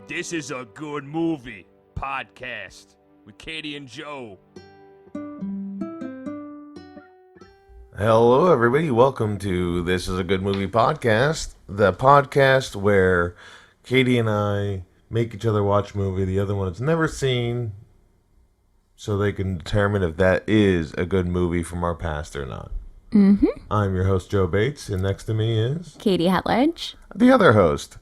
This is a good movie podcast with Katie and Joe. Hello, everybody. Welcome to This is a Good Movie podcast, the podcast where Katie and I make each other watch a movie the other one has never seen so they can determine if that is a good movie from our past or not. Mm-hmm. I'm your host, Joe Bates, and next to me is Katie Hetledge. the other host,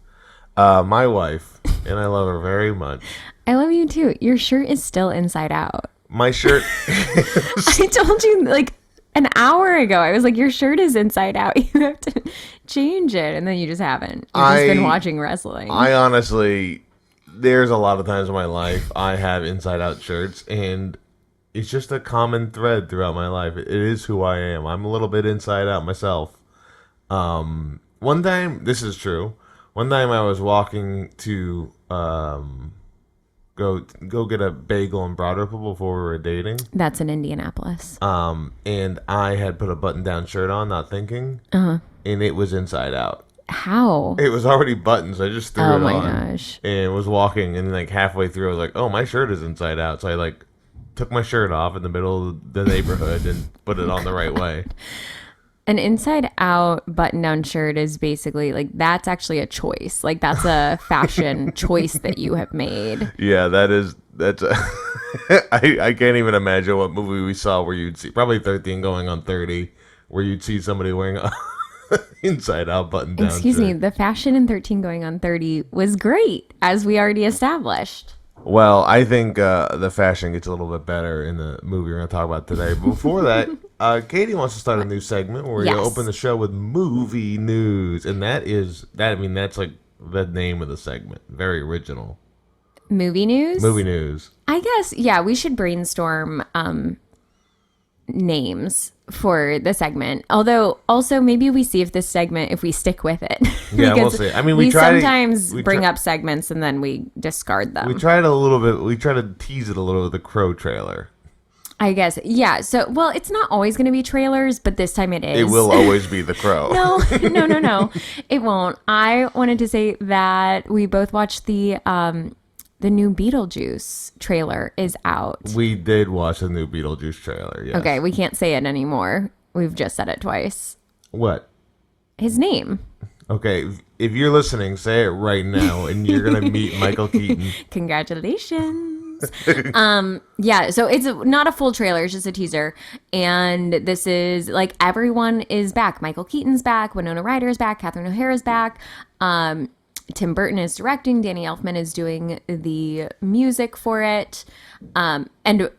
my wife, and I love her very much. I love you too. Your shirt is still inside out. My shirt I told you like an hour ago. I was like, your shirt is inside out. You have to change it. And then you just haven't. You've just been watching wrestling. I honestly, there's a lot of times in my life I have inside out shirts, and it's just a common thread throughout my life. It is who I am. I'm a little bit inside out myself. One time, this is true. One time I was walking to go get a bagel in Broad Ripple before we were dating. That's in Indianapolis. And I had put a button-down shirt on, not thinking, and it was inside out. How? It was already buttoned, so I just threw it on. Oh my gosh. And was walking, and like halfway through, I was like, oh, my shirt is inside out. So I like took my shirt off in the middle of the neighborhood and put it on the right way. An inside out button down shirt is basically like, that's actually a choice. Like, that's a fashion choice that you have made. Yeah, that's a I can't even imagine what movie we saw where you'd see, probably 13 going on 30, where you'd see somebody wearing a inside out button down Excuse me, shirt. the fashion in 13 going on 30 was great, as we already established. Well, I think the fashion gets a little bit better in the movie we're going to talk about today. But before that, Katie wants to start a new segment where we're going to open the show with movie news. And that's like the name of the segment. Very original. Movie news? Movie news. I guess, yeah, we should brainstorm names for the segment. Although, also, maybe we see if this segment, if we stick with it. Yeah, we'll see. I mean, we sometimes bring up segments and then we discard them. We tried to tease it a little with the Crow trailer. I guess, yeah. So, well, it's not always going to be trailers, but this time it is. It will always be the Crow. No. It won't. I wanted to say that we both watched the new Beetlejuice trailer is out. We did watch the new Beetlejuice trailer, yes. Okay, we can't say it anymore. We've just said it twice. What? His name. Okay, if you're listening, say it right now, and you're going to meet Michael Keaton. Congratulations. Yeah, so it's not a full trailer, it's just a teaser. And this is, like, everyone is back. Michael Keaton's back, Winona Ryder's back, Catherine O'Hara's back. Tim Burton is directing. Danny Elfman is doing the music for it. And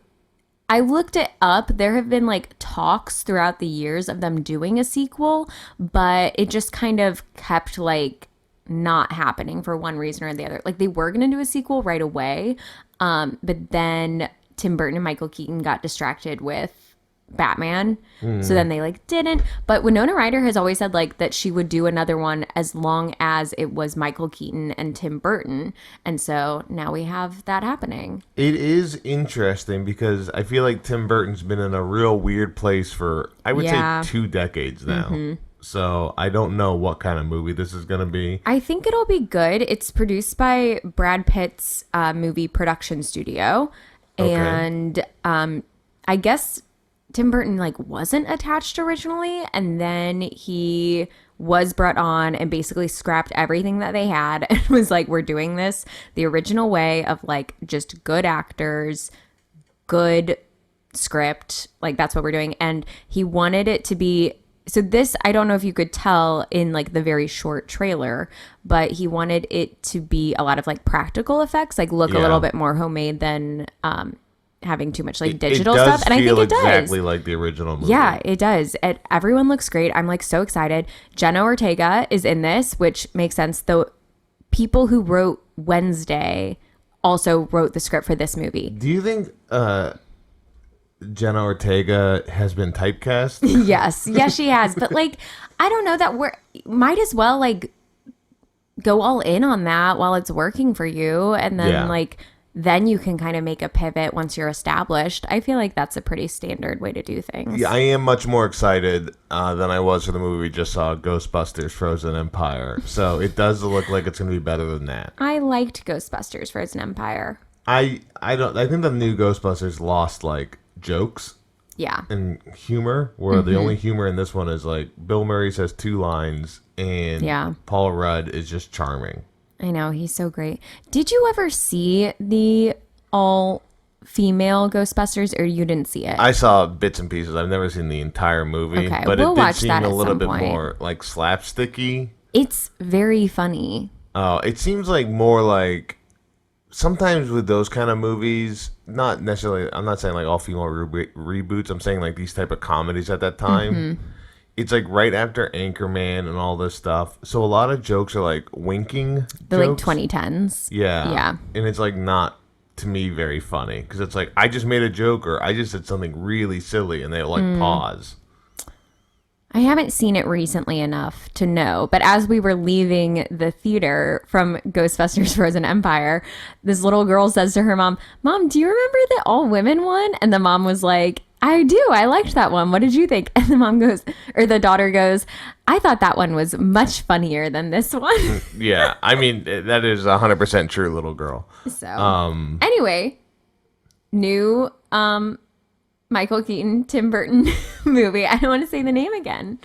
I looked it up. There have been like talks throughout the years of them doing a sequel, but it just kind of kept like not happening for one reason or the other. Like they were going to do a sequel right away. But then Tim Burton and Michael Keaton got distracted with Batman. So then they like didn't. But Winona Ryder has always said like that she would do another one as long as it was Michael Keaton and Tim Burton. And so now we have that happening. It is interesting because I feel like Tim Burton's been in a real weird place for, I would say, 2 decades now. So I don't know what kind of movie this is going to be. I think it'll be good. It's produced by Brad Pitt's movie production studio. Okay. And I guess Tim Burton like wasn't attached originally, and then he was brought on and basically scrapped everything that they had and was like, we're doing this the original way of like just good actors, good script, like that's what we're doing. And he wanted it to be, so this, I don't know if you could tell in like the very short trailer, but he wanted it to be a lot of like practical effects, like look a little bit more homemade than having too much like digital stuff. And I think it does. Exactly like the original movie. Yeah, it does. Everyone looks great. I'm like so excited. Jenna Ortega is in this, which makes sense. The people who wrote Wednesday also wrote the script for this movie. Do you think Jenna Ortega has been typecast? Yes, she has. But like, I don't know that might as well like go all in on that while it's working for you, and then like then you can kind of make a pivot once you're established. I feel like that's a pretty standard way to do things. Yeah, I am much more excited than I was for the movie we just saw, Ghostbusters Frozen Empire. So it does look like it's going to be better than that. I liked Ghostbusters Frozen Empire. I think the new Ghostbusters lost like jokes. Yeah. And humor, where the only humor in this one is like Bill Murray says 2 lines and Paul Rudd is just charming. I know, he's so great. Did you ever see the all-female Ghostbusters, or you didn't see it? I saw bits and pieces. I've never seen the entire movie, Okay, but we'll it did watch seem that a at little some bit point. more like slapsticky. It's very funny. Oh, it seems like more like sometimes with those kind of movies, not necessarily. I'm not saying like all female reboots. I'm saying like these type of comedies at that time. It's like right after Anchorman and all this stuff. So a lot of jokes are like winking The jokes. like 2010s. Yeah. Yeah. And it's like not, to me, very funny. Because it's like, I just made a joke or I just said something really silly and they like pause. I haven't seen it recently enough to know, but as we were leaving the theater from Ghostbusters Frozen Empire, this little girl says to her mom, "Mom, do you remember the all women one?" And the mom was like, "I do. I liked that one. What did you think?" And the mom goes, or the daughter goes, "I thought that one was much funnier than this one." Yeah. I mean, that is 100% true, little girl. So, anyway, new Michael Keaton, Tim Burton movie. I don't want to say the name again.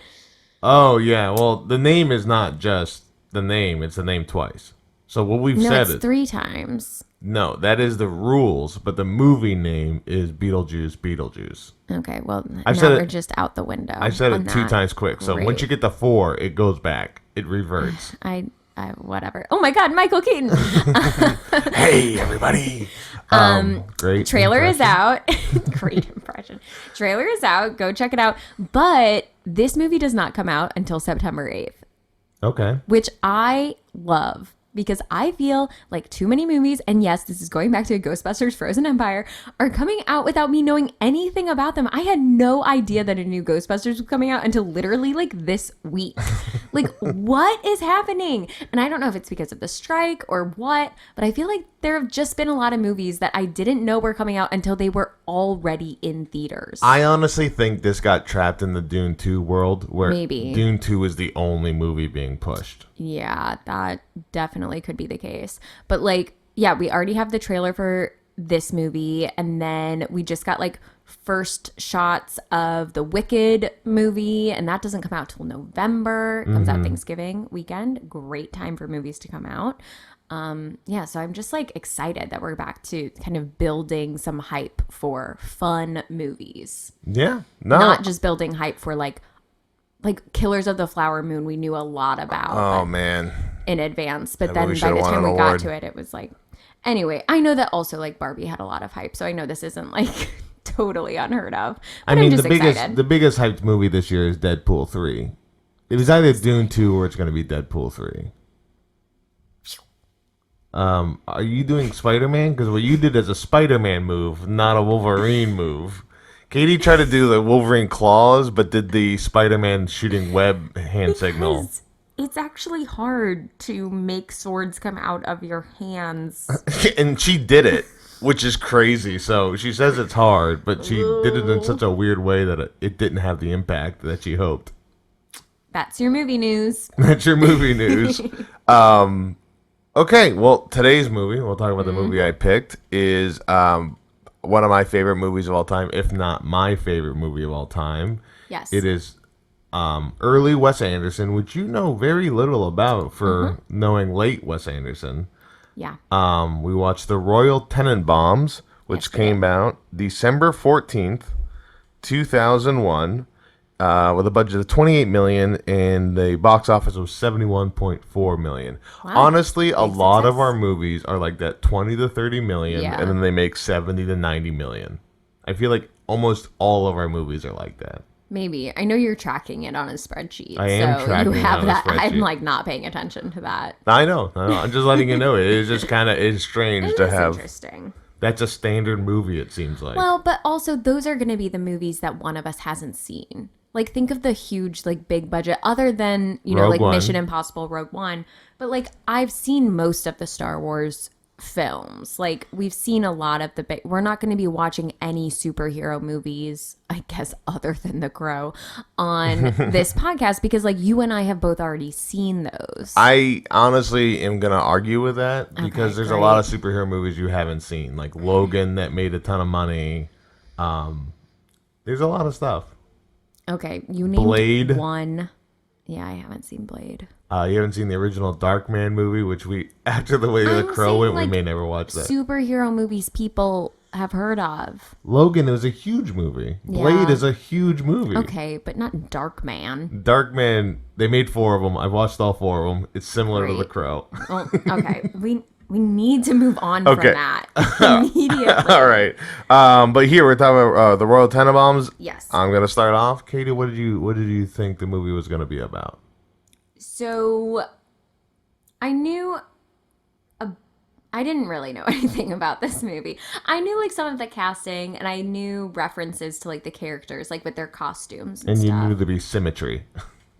Oh, yeah. Well, the name is not just the name. It's the name twice. So what we've No, said it's 3 times. No, that is the rules, but the movie name is Beetlejuice. Okay, well, I've now said we're it- just out the window. I said on it 2 that. times quick. So Great. once you get to 4, it goes back. It reverts. I whatever. Oh my God, Michael Keaton. Hey, everybody. Great. Trailer is impression. out. Great impression. Trailer is out. Go check it out. But this movie does not come out until September 8th, Okay. which I love. Because I feel like too many movies, and yes, this is going back to Ghostbusters Frozen Empire, are coming out without me knowing anything about them. I had no idea that a new Ghostbusters was coming out until literally like this week. Like, what is happening? And I don't know if it's because of the strike or what, but I feel like there have just been a lot of movies that I didn't know were coming out until they were already in theaters. I honestly think this got trapped in the Dune 2 world where Maybe. Dune 2 is the only movie being pushed. Yeah, that definitely could be the case. But like, yeah, we already have the trailer for this movie, and then we just got like first shots of the Wicked movie, and that doesn't come out till November. It comes out Thanksgiving weekend. Great time for movies to come out. Yeah, so I'm just like excited that we're back to kind of building some hype for fun movies. Yeah. No. Not just building hype for like Killers of the Flower Moon, we knew a lot about. Oh, man. In advance, but That then movie by the should've won time an we got award. to it, it was like, anyway, I know that also like Barbie had a lot of hype, so I know this isn't like totally unheard of. But I mean, I'm the just biggest excited. the biggest hyped movie this year is Deadpool 3. It was either Dune 2 or it's going to be Deadpool 3. Are you doing Spider-Man? Because what you did is a Spider-Man move, not a Wolverine move. Katie tried to do the Wolverine claws, but did the Spider-Man shooting web hand signal. Because it's actually hard to make swords come out of your hands. And she did it, which is crazy. So she says it's hard, but she did it in such a weird way that it didn't have the impact that she hoped. That's your movie news. That's your movie news. Okay, well, today's movie, we'll talk about the movie I picked, is one of my favorite movies of all time, if not my favorite movie of all time. Yes. It is early Wes Anderson, which you know very little about for knowing late Wes Anderson. Yeah. We watched The Royal Tenenbaums, which Yes, we came out December 14th, 2001, with a budget of $28 million, and the box office was $71.4 million. Wow. Honestly, a Big lot of success. our movies are like that 20 to 30 million, Yeah. and then they make 70 to 90 million. I feel like almost all of our movies are like that. Maybe. I know you're tracking it on a spreadsheet. I am so tracking you it have on a that. I'm spreadsheet. like not paying attention to that. I know. I'm just letting you know. It is just kind of is strange It to is have. interesting. That's a standard movie, it seems like. Well, but also those are going to be the movies that one of us hasn't seen. Like, think of the huge, like, big budget, other than, you know, Rogue like One. Mission Impossible, Rogue One. But, like, I've seen most of the Star Wars films. Like, we've seen a lot of the big, we're not going to be watching any superhero movies, I guess, other than The Crow on this podcast, because like you and I have both already seen those. I honestly am going to argue with that because Okay, there's great. a lot of superhero movies you haven't seen, like Logan that made a ton of money. There's a lot of stuff. Okay, you named Blade. one. Yeah, I haven't seen Blade. You haven't seen the original Darkman movie, which we, after The Way of the I'm Crow saying, went, we like, may never watch that. Superhero movies people have heard of. Logan is a huge movie. Blade Yeah. is a huge movie. Okay, but not Darkman. Darkman, they made 4 of them. I've watched all 4 of them. It's similar to The Great. Crow. Well, okay, we need to move on Okay. from that immediately. All right. But here we're talking about the Royal Tenenbaums. Yes. I'm gonna start off. Katie, what did you think the movie was gonna be about? So, I knew. I didn't really know anything about this movie. I knew like some of the casting, and I knew references to like the characters, like with their costumes and And you stuff. knew there'd be symmetry.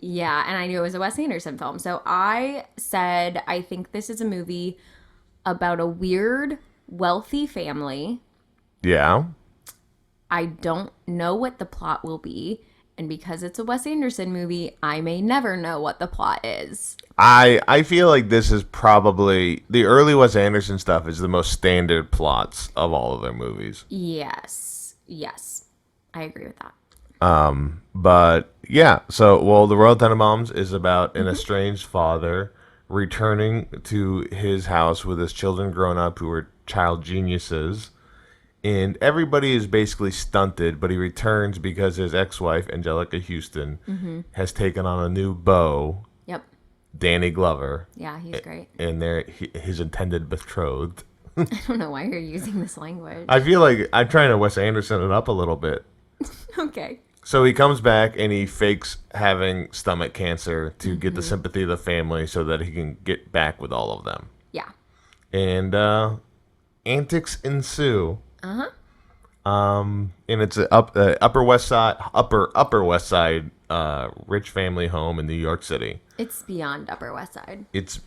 Yeah, and I knew it was a Wes Anderson film. So I said, I think this is a movie about a weird, wealthy family. Yeah. I don't know what the plot will be. And because it's a Wes Anderson movie, I may never know what the plot is. I feel like this is probably the early Wes Anderson stuff is the most standard plots of all of their movies. Yes. I agree with that. But yeah, so the Royal Tenenbaums is about an estranged father returning to his house with his children grown up who are child geniuses. And everybody is basically stunted, but he returns because his ex-wife, Angelica Houston, has taken on a new beau, Yep. Danny Glover, Yeah, he's great. and his intended betrothed. I don't know why you're using this language. I feel like I'm trying to Wes Anderson it up a little bit. Okay. So he comes back and he fakes having stomach cancer to get the sympathy of the family so that he can get back with all of them. Yeah. And antics ensue. And it's an upper west side rich family home in New York City. It's beyond Upper West Side. It's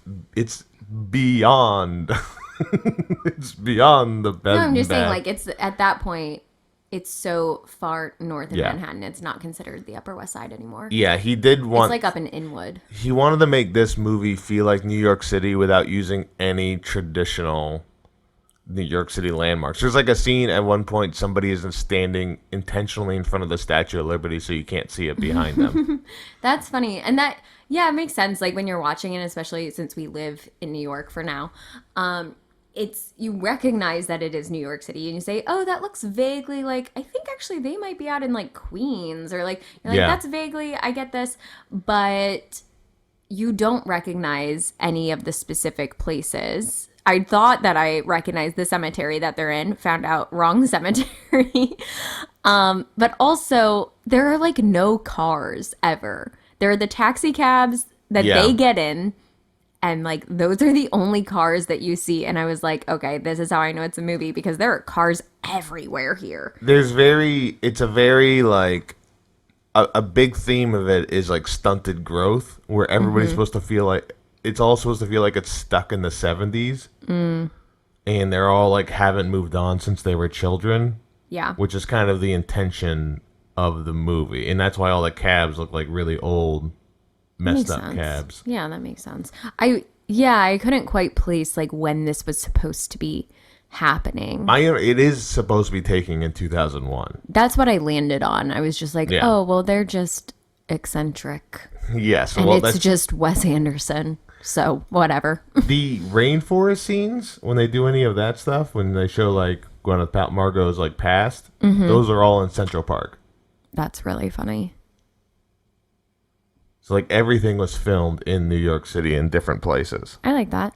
beyond it's beyond the bed. No, I'm just and saying, bath. like, it's at that point, it's so far north of Yeah. Manhattan, it's not considered the Upper West Side anymore. Yeah, he did It's want like up in Inwood. he wanted to make this movie feel like New York City without using any traditional New York City landmarks. There's like a scene at one point somebody isn't standing intentionally in front of the Statue of Liberty so you can't see it behind them. That's funny. And that, yeah, it makes sense. Like when you're watching it, especially since we live in New York for now, it's, you recognize that it is New York City and you say, oh, that looks vaguely like, I think actually they might be out in like Queens or like, you're like, Yeah. that's vaguely, I get this. But you don't recognize any of the specific places. I thought that I recognized the cemetery that they're in, found out wrong cemetery. But also, there are like no cars ever. There are the taxi cabs that Yeah. they get in, and like those are the only cars that you see. And I was like, okay, this is how I know it's a movie because there are cars everywhere here. It's a very like a big theme of it is like stunted growth where everybody's supposed to feel like it's all supposed to feel like it's stuck in the 70s. And they're all like haven't moved on since they were children, Yeah. which is kind of the intention of the movie. And that's why all the cabs look like really old, messed Makes up sense. cabs. Yeah, that makes sense. I couldn't quite place like when this was supposed to be happening. It is supposed to be taking in 2001. That's what I landed on. I was just like, Yeah. oh, well, they're just eccentric. Yes, And well, it's that's just Wes Anderson. So, whatever. the rainforest scenes when they do any of that stuff. When they show like Gwyneth Margot's like past, those are all in Central Park. That's really funny. So like everything was filmed in New York City in different places. I like that.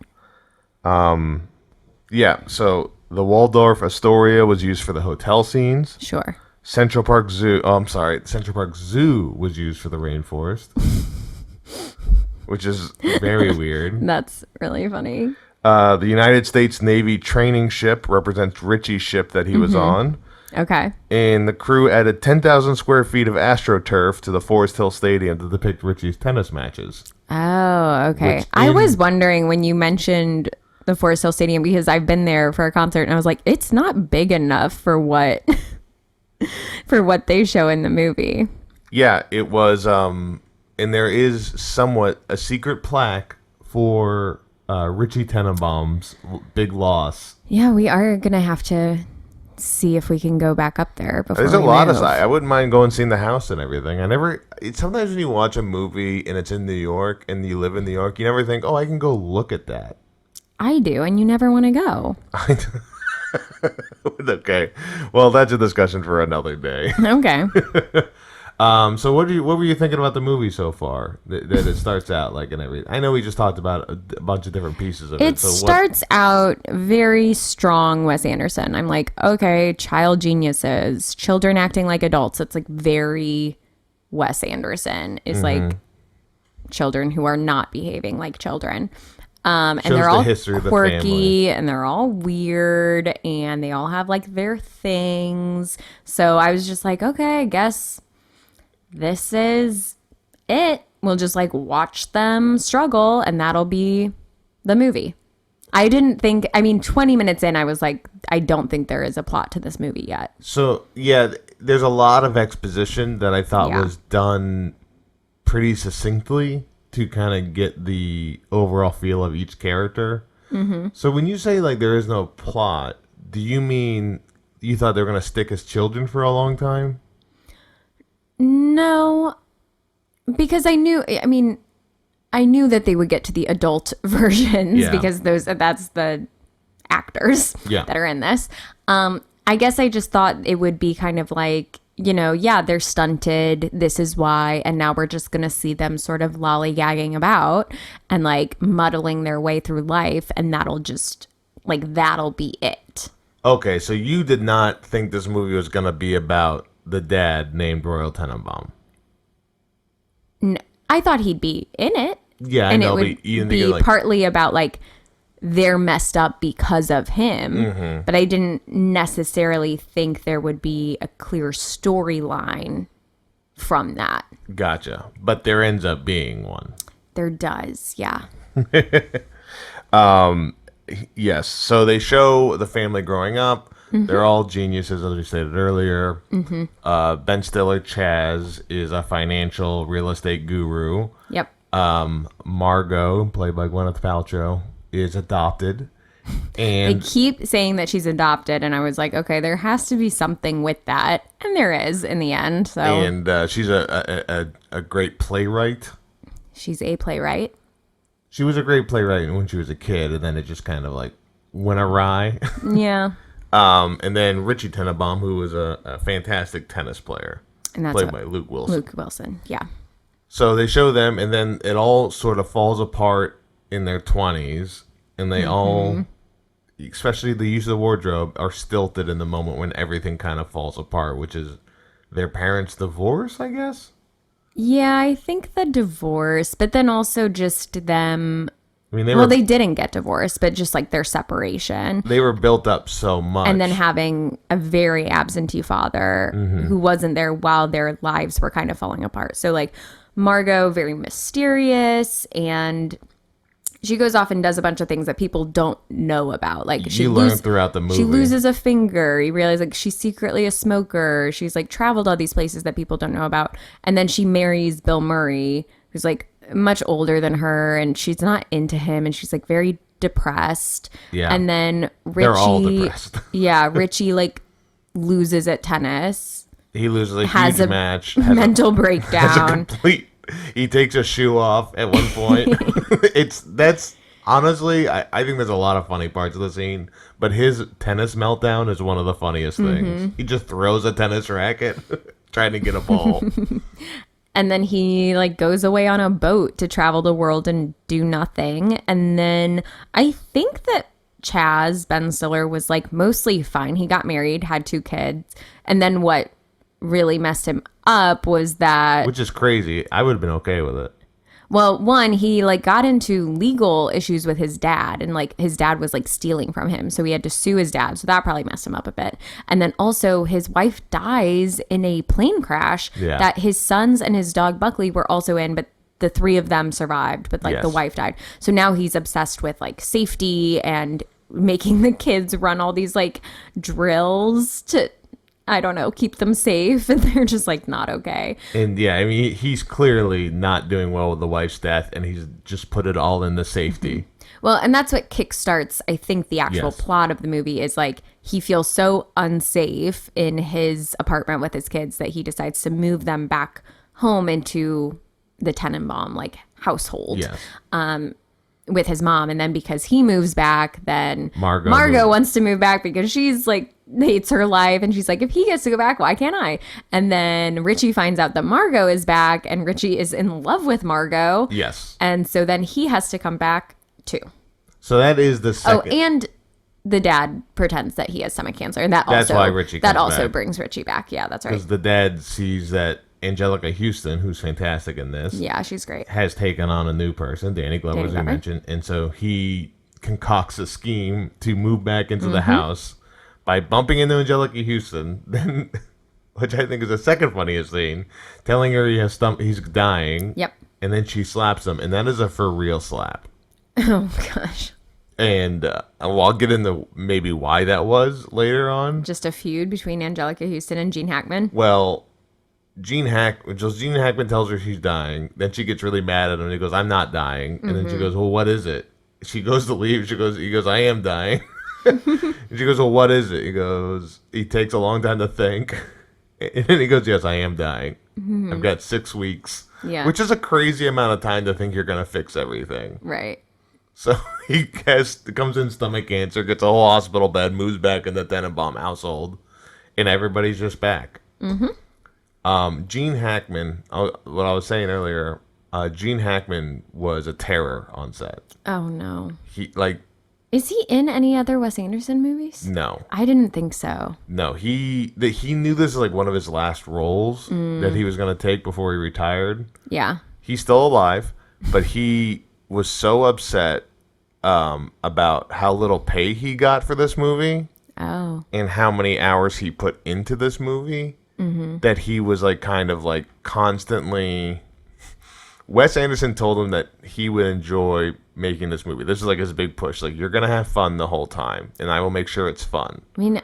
Yeah, so the Waldorf Astoria was used for the hotel scenes. Sure. Central Park Zoo was used for the rainforest. Which is very weird. That's really funny. The United States Navy training ship represents Ritchie's ship that he was on. Okay. And the crew added 10,000 square feet of AstroTurf to the Forest Hill Stadium to depict Ritchie's tennis matches. Oh, okay. Which I in- was wondering when you mentioned the Forest Hill Stadium because I've been there for a concert and I was like, it's not big enough for what for what they show in the movie. Yeah, it was, and there is somewhat a secret plaque for Richie Tenenbaum's big loss. Yeah, we are gonna have to see if we can go back up there before. There's a we lot move. of I wouldn't mind going seeing the house and everything. Sometimes when you watch a movie and it's in New York and you live in New York, you never think, oh, I can go look at that. I do, and you never want to go. Okay, well, that's a discussion for another day. Okay. So what were you thinking about the movie so far? That it starts out like and everything. I know we just talked about a bunch of different pieces of it. It starts out very strong Wes Anderson. I'm like, okay, child geniuses, children acting like adults. It's like very Wes Anderson is like children who are not behaving like children. And they're all quirky and they're all weird and they all have like their things. So I was just like, okay, I guess this is it. We'll just like watch them struggle and that'll be the movie. I didn't think, 20 minutes in, I was like, I don't think there is a plot to this movie yet. So, yeah, there's a lot of exposition that I thought was done pretty succinctly to kind of get the overall feel of each character. Mm-hmm. So when you say like there is no plot, do you mean you thought they were going to stick as children for a long time? No, because I knew that they would get to the adult versions because that's the actors that are in this. I guess I just thought it would be kind of like, they're stunted. This is why. And now we're just going to see them sort of lollygagging about and like muddling their way through life. And that'll be it. Okay. So you did not think this movie was going to be about the dad named Royal Tenenbaum? No, I thought he'd be in it. Yeah, and I know. It would be partly about like they're messed up because of him, but I didn't necessarily think there would be a clear storyline from that. Gotcha. But there ends up being one. There does, yeah. Yes. So they show the family growing up. They're all geniuses, as we stated earlier. Ben Stiller, Chaz, is a financial real estate guru. Yep. Margot, played by Gwyneth Paltrow, is adopted. And they keep saying that she's adopted, and I was like, okay, there has to be something with that. And there is in the end. So. And she's a great playwright. She's a playwright. She was a great playwright when she was a kid, and then it just kind of like went awry. Yeah. And then Richie Tenenbaum, who was a fantastic tennis player, and that's played by Luke Wilson. Luke Wilson, yeah. So they show them, and then it all sort of falls apart in their 20s, and they all, especially the use of the wardrobe, are stilted in the moment when everything kind of falls apart, which is their parents' divorce, I guess? Yeah, I think the divorce, but then also just them... they didn't get divorced, but just like their separation. They were built up so much. And then having a very absentee father who wasn't there while their lives were kind of falling apart. So like Margot, very mysterious, and she goes off and does a bunch of things that people don't know about. Like she learned throughout the movie. She loses a finger. You realize like she's secretly a smoker. She's like traveled all these places that people don't know about. And then she marries Bill Murray, who's like much older than her, and she's not into him, and she's like very depressed. Yeah. And then Richie, they're all depressed. Yeah, Richie like loses at tennis. He loses a huge match. Mental breakdown. He takes a shoe off at one point. That's honestly, I think there's a lot of funny parts of the scene, but his tennis meltdown is one of the funniest things. He just throws a tennis racket trying to get a ball. And then he like goes away on a boat to travel the world and do nothing. And then I think that Chaz, Ben Stiller, was like mostly fine. He got married, had 2 kids. And then what really messed him up was that... Which is crazy. I would have been okay with it. Well, one, he like got into legal issues with his dad, and like his dad was like stealing from him, so he had to sue his dad. So that probably messed him up a bit. And then also his wife dies in a plane crash that his sons and his dog Buckley were also in, but the three of them survived, but like the Yes. wife died. So now he's obsessed with like safety and making the kids run all these like drills to, I don't know, keep them safe. And they're just like not okay. And yeah, I mean, he's clearly not doing well with the wife's death, and he's just put it all into safety. Well, and that's what kickstarts, I think, the actual Yes. plot of the movie is like he feels so unsafe in his apartment with his kids that he decides to move them back home into the Tenenbaum like household. Yes. With his mom, and then because he moves back, then Margot wants to move back because she's like hates her life, and she's like, if he gets to go back, why can't I? And then Richie finds out that Margot is back, and Richie is in love with Margot. Yes. And so then he has to come back too. So that is the Oh, second. and the dad pretends that he has stomach cancer, and That's why Richie that comes also back. brings Richie back. Yeah, that's right. Because the dad sees that Angelica Houston, who's fantastic in this, Yeah, she's great. has taken on a new person, Danny Glover, Danny as we Glover. mentioned. And so he concocts a scheme to move back into Mm-hmm. the house by bumping into Angelica Houston, then, which I think is the second funniest scene, telling her he's dying. Yep. And then she slaps him, and that is a for real slap. Oh gosh, And I'll get into maybe why that was later on. just a feud between Angelica Houston and Gene Hackman. Well, Gene Hackman tells her she's dying. Then she gets really mad at him. And he goes, "I'm not dying." And then she goes, "Well, what is it?" She goes to leave. He goes, "I am dying." And she goes, "Well, what is it?" He takes a long time to think. And then he goes, "Yes, I am dying. I've got 6 weeks." Yeah. Which is a crazy amount of time to think you're going to fix everything. Right. So he comes in stomach cancer, gets a whole hospital bed, moves back in the Tenenbaum household, and everybody's just back. Gene Hackman, what I was saying earlier, Gene Hackman was a terror on set. Oh no. Is he in any other Wes Anderson movies? No. I didn't think so. No, he knew this was like one of his last roles that he was going to take before he retired. Yeah. He's still alive, but he was so upset about how little pay he got for this movie Oh. and how many hours he put into this movie that he was like kind of like constantly. Wes Anderson told him that he would enjoy making this movie. This is like his big push. Like, you're going to have fun the whole time, and I will make sure it's fun. I mean,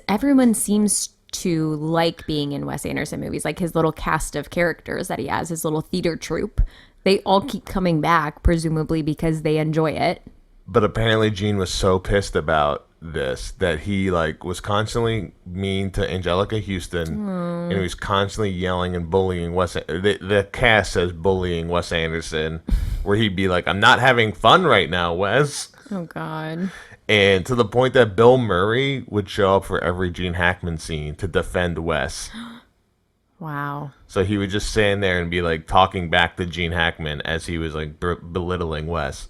everyone seems to like being in Wes Anderson movies, like his little cast of characters that he has, his little theater troupe. They all keep coming back, presumably because they enjoy it. But apparently Gene was so pissed about this that he like was constantly mean to Angelica Houston, and he was constantly yelling and bullying the cast says bullying Wes Anderson, where he'd be like, "I'm not having fun right now, Wes." Oh, God. And to the point that Bill Murray would show up for every Gene Hackman scene to defend Wes. Wow. So he would just stand there and be like talking back to Gene Hackman as he was like belittling Wes.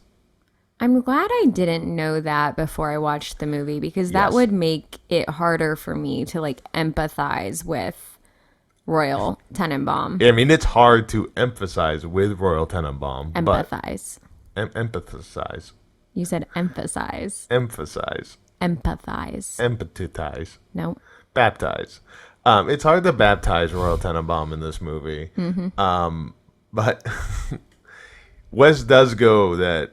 I'm glad I didn't know that before I watched the movie, because that Yes. would make it harder for me to like empathize with Royal Tenenbaum. I mean, it's hard to emphasize with Royal Tenenbaum, but Empathize. empathize, You said emphasize. emphasize, Empathize. empathize, No. baptize. It's hard to baptize Royal Tenenbaum in this movie. But Wes does go that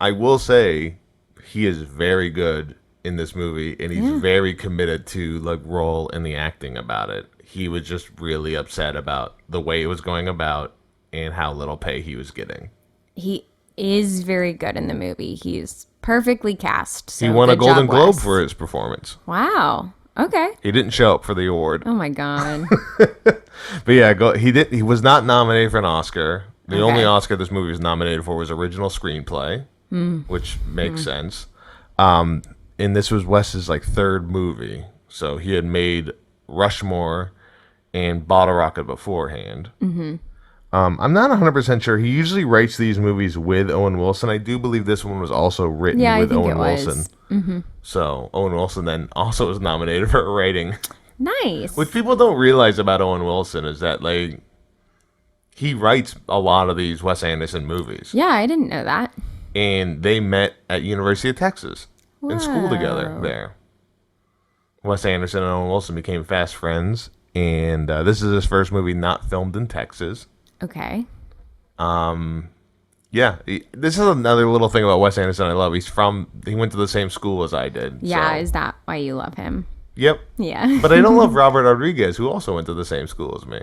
I will say he is very good in this movie, and he's very committed to like role and the acting about it. He was just really upset about the way it was going about and how little pay he was getting. He is very good in the movie. He's perfectly cast. So He won a good job, Golden Globe Wes. for his performance. Wow. Okay. He didn't show up for the award. Oh my God. But yeah, he was not nominated for an Oscar. The Okay. only Oscar this movie was nominated for was original screenplay, which makes sense. And this was Wes's like third movie, so he had made Rushmore and Bottle Rocket beforehand. I'm not 100% sure. He usually writes these movies with Owen Wilson. I do believe this one was also written Yeah, I with think Owen it was. Wilson. So Owen Wilson then also was nominated for writing. Nice. What people don't realize about Owen Wilson is that like he writes a lot of these Wes Anderson movies, Yeah, I didn't know that. and they met at University of Texas in school together Wow. there. Wes Anderson and Owen Wilson became fast friends, and this is his first movie not filmed in Texas. Okay. Yeah, this is another little thing about Wes Anderson I love. He went to the same school as I did. Yeah, so. is that why you love him? Yep. Yeah. But I don't love Robert Rodriguez, who also went to the same school as me.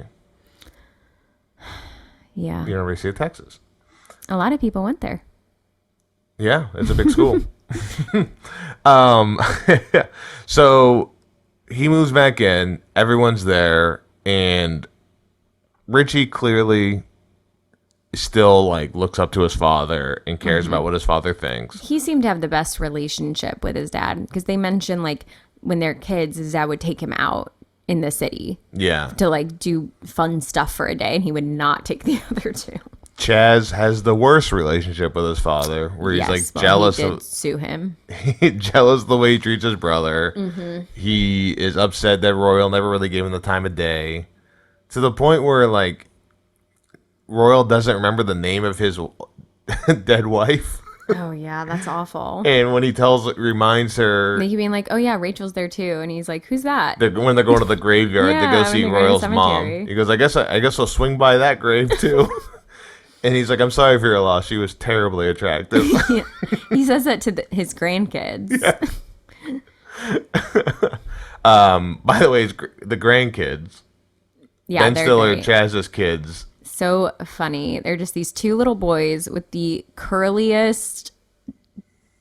Yeah. University of Texas. A lot of people went there. Yeah, it's a big school. So he moves back in, everyone's there, and Richie clearly still like looks up to his father and cares about what his father thinks. He seemed to have the best relationship with his dad because they mentioned like when they're kids, his dad would take him out in the city Yeah. to like do fun stuff for a day, and he would not take the other two. Chaz has the worst relationship with his father, where he's like jealous he did of sue him. jealous of the way he treats his brother. He is upset that Royal never really gave him the time of day, to the point where like Royal doesn't remember the name of his dead wife. Oh yeah, that's awful. And when he reminds her, They keep being like, "Oh yeah, Rachel's there too," and he's like, "Who's that?" when they're going to the graveyard to Yeah, go when see they're going to Royal's the mom, cemetery. he goes, "I guess I'll swing by that grave too." And he's like, "I'm sorry for your loss. She was terribly attractive." Yeah. He says that to his grandkids. By the way, the grandkids, Yeah, Ben they're Stiller, great. Chaz's kids. So funny. They're just these two little boys with the curliest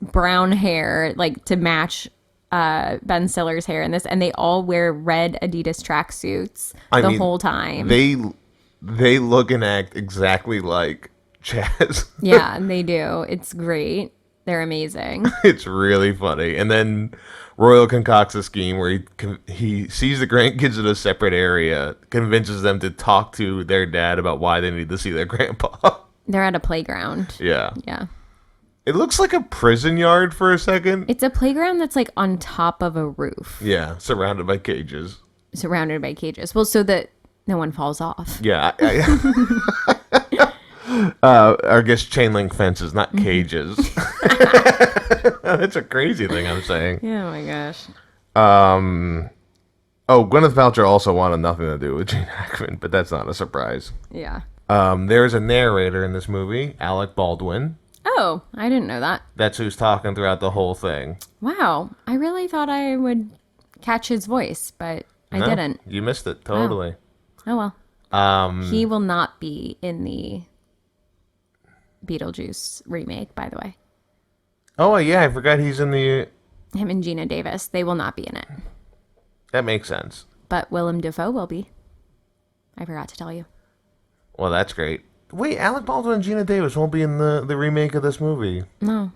brown hair, like to match Ben Stiller's hair in this, and they all wear red Adidas tracksuits the whole time. They look and act exactly like Chaz. Yeah, and they do. It's great. They're amazing. It's really funny. And then Royal concocts a scheme where he sees the grandkids in a separate area, convinces them to talk to their dad about why they need to see their grandpa. They're at a playground. Yeah. Yeah. It looks like a prison yard for a second. It's a playground that's like on top of a roof, Yeah, surrounded by cages. surrounded by cages. Well, so that no one falls off. Yeah. I guess chain link fences, not cages. That's a crazy thing I'm saying. Yeah, oh my gosh. Oh, Gwyneth Paltrow also wanted nothing to do with Gene Hackman, but that's not a surprise. Yeah. There's a narrator in this movie, Alec Baldwin. Oh, I didn't know that. That's who's talking throughout the whole thing. Wow. I really thought I would catch his voice, but I No, didn't. You missed it, totally. Oh well. He will not be in the Beetlejuice remake, by the way. Oh, yeah, I forgot he's in the... Him and Gina Davis, they will not be in it. That makes sense. But Willem Dafoe will be. I forgot to tell you. Well, that's great. Wait, Alec Baldwin and Gina Davis won't be in the remake of this movie. No.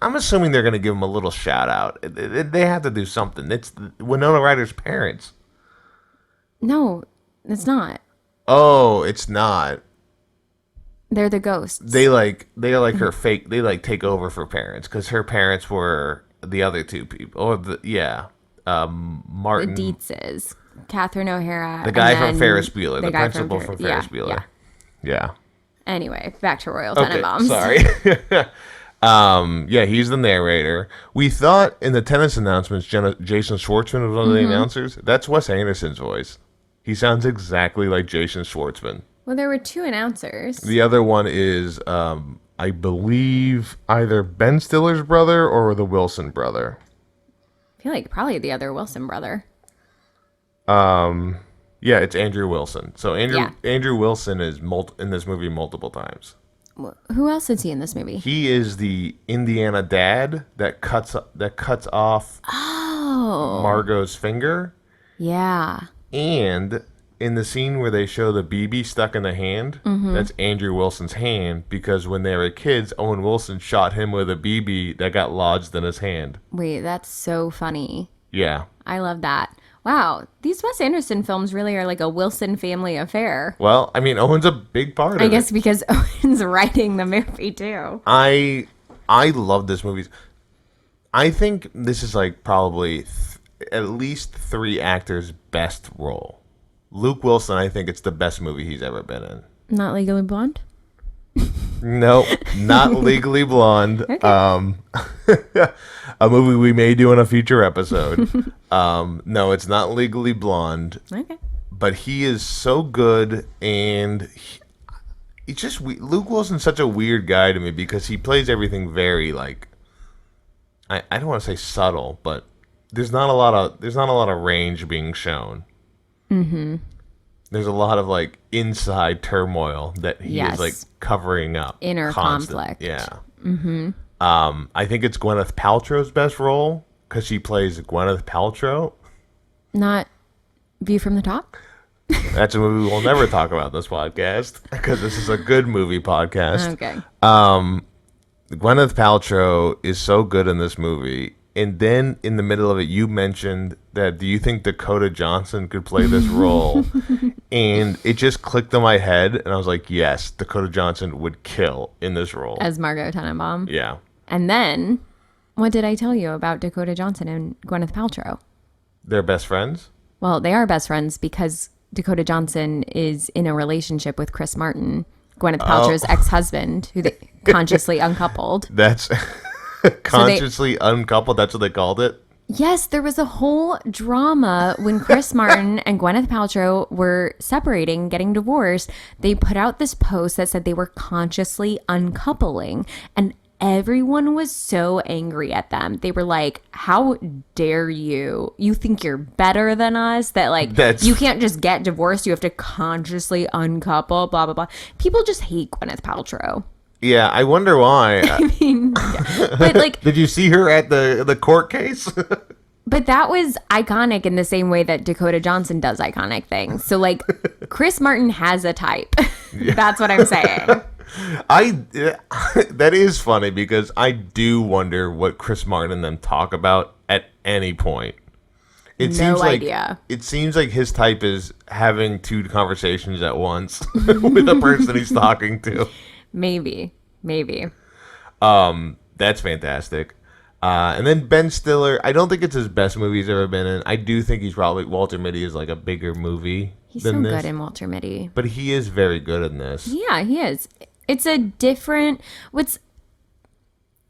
I'm assuming they're going to give him a little shout out. They have to do something. It's Winona Ryder's parents. No, it's not. Oh, it's not. They're the ghosts. They're like her fake. They like take over for parents because her parents were the other two people. Or Martin, The Dietzes. Catherine O'Hara. the guy and from then Ferris Bueller, the guy principal from Ferris yeah, Bueller. Yeah. Anyway, back to Royal Okay, Tenenbaums. sorry. Yeah, he's the narrator. We thought in the tennis announcements, Jason Schwartzman was one of the announcers. That's Wes Anderson's voice. He sounds exactly like Jason Schwartzman. Well, there were two announcers. The other one is, I believe, either Ben Stiller's brother or the Wilson brother. I feel like probably the other Wilson brother. Yeah, it's Andrew Wilson. So Yeah. Andrew Wilson is in this movie multiple times. Who else is he in this movie? He is the Indiana dad that cuts off Oh. Margot's finger. Yeah. And in the scene where they show the BB stuck in the hand, that's Andrew Wilson's hand, because when they were kids, Owen Wilson shot him with a BB that got lodged in his hand. Wait, that's so funny. Yeah. I love that. Wow, these Wes Anderson films really are like a Wilson family affair. Well, I mean, Owen's a big part of it. I guess because Owen's writing the movie too. I love this movie. I think this is like probably at least three actors' best role. Luke Wilson, I think it's the best movie he's ever been in. Not Legally Blonde? Nope, not Legally Blonde. Okay. A movie we may do in a future episode. No, it's not Legally Blonde. Okay. But he is so good, and it's just Luke Wilson's such a weird guy to me because he plays everything very like I don't want to say subtle, but there's not a lot of range being shown. Mm-hmm. There's a lot of like inside turmoil that he is like covering up. Inner conflict. Yeah. Mm-hmm. I think it's Gwyneth Paltrow's best role because she plays Gwyneth Paltrow. Not View from the Top? That's a movie we'll never talk about this podcast because this is a good movie podcast. Okay. Gwyneth Paltrow is so good in this movie. And then in the middle of it, you mentioned that do you think Dakota Johnson could play this role? And it just clicked in my head. And I was like, yes, Dakota Johnson would kill in this role. As Margot Tenenbaum. Yeah. And then, what did I tell you about Dakota Johnson and Gwyneth Paltrow? They're best friends? Well, they are best friends because Dakota Johnson is in a relationship with Chris Martin, Gwyneth Paltrow's ex-husband, who they consciously uncoupled. That's consciously uncoupled? That's what they called it? Yes, there was a whole drama when Chris Martin and Gwyneth Paltrow were separating, getting divorced. They put out this post that said they were consciously uncoupling, and everyone was so angry at them. They were like, how dare you? You think you're better than us? That like, you can't just get divorced. You have to consciously uncouple, blah, blah, blah. People just hate Gwyneth Paltrow. Yeah, I wonder why. I mean, yeah. But like, did you see her at the court case? But that was iconic in the same way that Dakota Johnson does iconic things. So like, Chris Martin has a type. Yeah. That's what I'm saying. That is funny because I do wonder what Chris Martin and them talk about at any point. It seems like his type is having two conversations at once with the person he's talking to. Maybe. That's fantastic. And then Ben Stiller, I don't think it's his best movie he's ever been in. I do think he's probably Walter Mitty is like a bigger movie. He's so good in Walter Mitty. But he is very good in this. Yeah, he is. It's a different. What's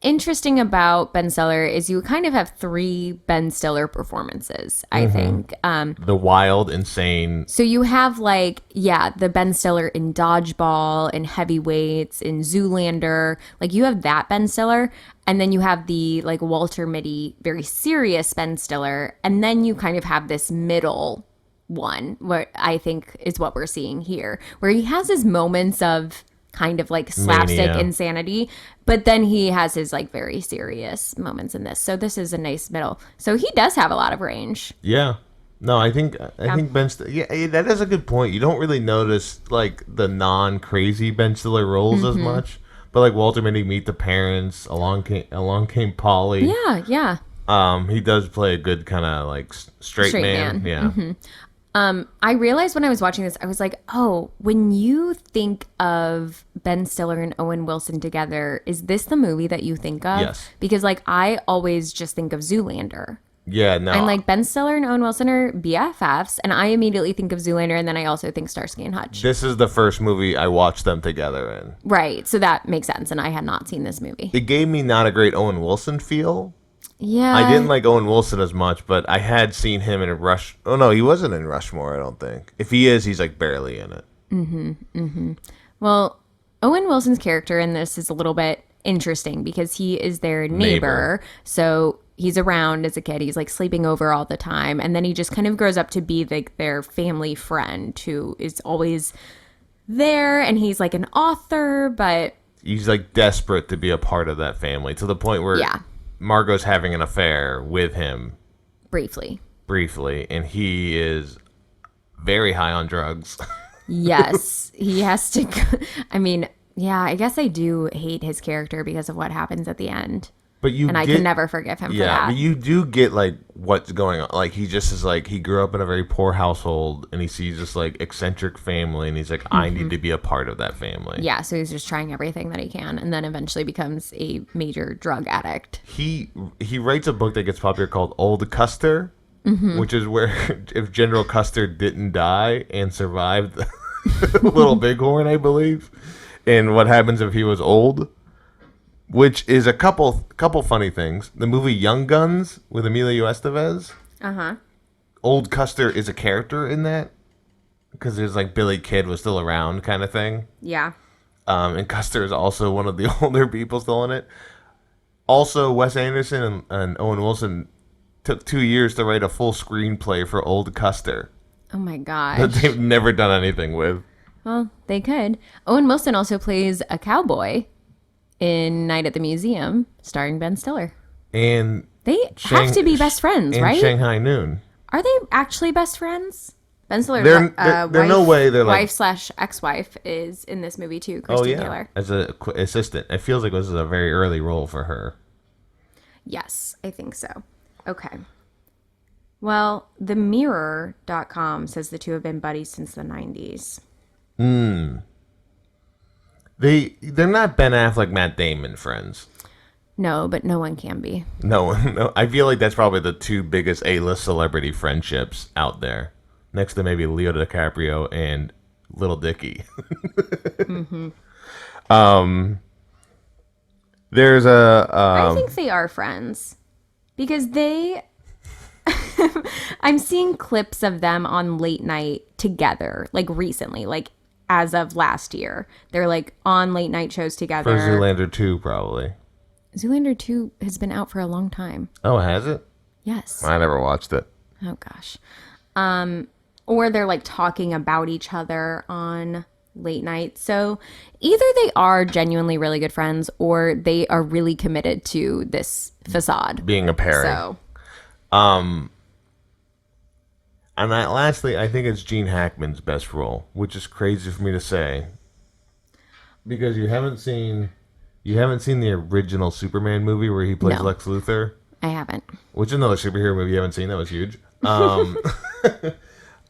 interesting about Ben Stiller is you kind of have three Ben Stiller performances, I think. The wild, insane. So you have like, the Ben Stiller in Dodgeball, in Heavyweights, in Zoolander. Like you have that Ben Stiller. And then you have the like Walter Mitty, very serious Ben Stiller. And then you kind of have this middle one, what I think is what we're seeing here, where he has his moments of kind of like slapstick insanity, but then he has his like very serious moments in this. So this is a nice middle. So he does have a lot of range. Yeah. No, I think Ben Stiller, that is a good point. You don't really notice like the non-crazy Ben Stiller roles as much, but like Walter Mitty, Meet the Parents, Along Came Polly. Yeah. He does play a good kind of like straight man. Yeah. I realized when I was watching this, I was like, oh, when you think of Ben Stiller and Owen Wilson together, is this the movie that you think of? Yes. Because like I always just think of Zoolander. Yeah, no. And like Ben Stiller and Owen Wilson are BFFs, and I immediately think of Zoolander, and then I also think Starsky and Hutch. This is the first movie I watched them together in. Right, so that makes sense, and I had not seen this movie. It gave me not a great Owen Wilson feel. Yeah. I didn't like Owen Wilson as much, but I had seen him in Rush. Oh, no, he wasn't in Rushmore, I don't think. If he is, he's like barely in it. Well, Owen Wilson's character in this is a little bit interesting because he is their neighbor. So he's around as a kid. He's like sleeping over all the time. And then he just kind of grows up to be like their family friend who is always there. And he's like an author, but he's like desperate to be a part of that family to the point where Margot's having an affair with him. Briefly. And he is very high on drugs. Yes. He has to go. I mean, yeah, I guess I do hate his character because of what happens at the end. But I can never forgive him for that. Yeah, but you do get like what's going on. Like he just is like he grew up in a very poor household and he sees this like eccentric family and he's like, I need to be a part of that family. Yeah, so he's just trying everything that he can and then eventually becomes a major drug addict. He writes a book that gets popular called Old Custer, which is where if General Custer didn't die and survived Little Bighorn, I believe, and what happens if he was old. Which is a couple funny things. The movie Young Guns with Emilio Estevez. Old Custer is a character in that because there's like Billy Kid was still around kind of thing. Yeah. And Custer is also one of the older people still in it. Also, Wes Anderson and Owen Wilson took 2 years to write a full screenplay for Old Custer Oh my that gosh. they've never done anything with. Well, they could. Owen Wilson also plays a cowboy in Night at the Museum, starring Ben Stiller. And They have to be best friends, and right? Shanghai Noon. Are they actually best friends? Ben Stiller's They're no way they're like... wife/ex-wife is in this movie too, Oh, Kristen yeah. Taylor. As an assistant. It feels like this is a very early role for her. Yes, I think so. Okay. Well, themirror.com says the two have been buddies since the 90s. They're not Ben Affleck, Matt Damon friends. No, but no one can be. No. I feel like that's probably the two biggest A-list celebrity friendships out there. Next to maybe Leo DiCaprio and Little Dicky. There's I think they are friends. Because I'm seeing clips of them on late night together, like recently, like as of last year. They're like on late night shows together. for Zoolander 2, probably. Zoolander 2 has been out for a long time. Oh, has it? Yes. I never watched it. Oh gosh. Or they're like talking about each other on late night. So either they are genuinely really good friends or they are really committed to this facade. Being a pairing. So And lastly, I think it's Gene Hackman's best role, which is crazy for me to say. Because you haven't seen the original Superman movie where he plays No. Lex Luthor. I haven't. Which is another superhero movie you haven't seen. That was huge.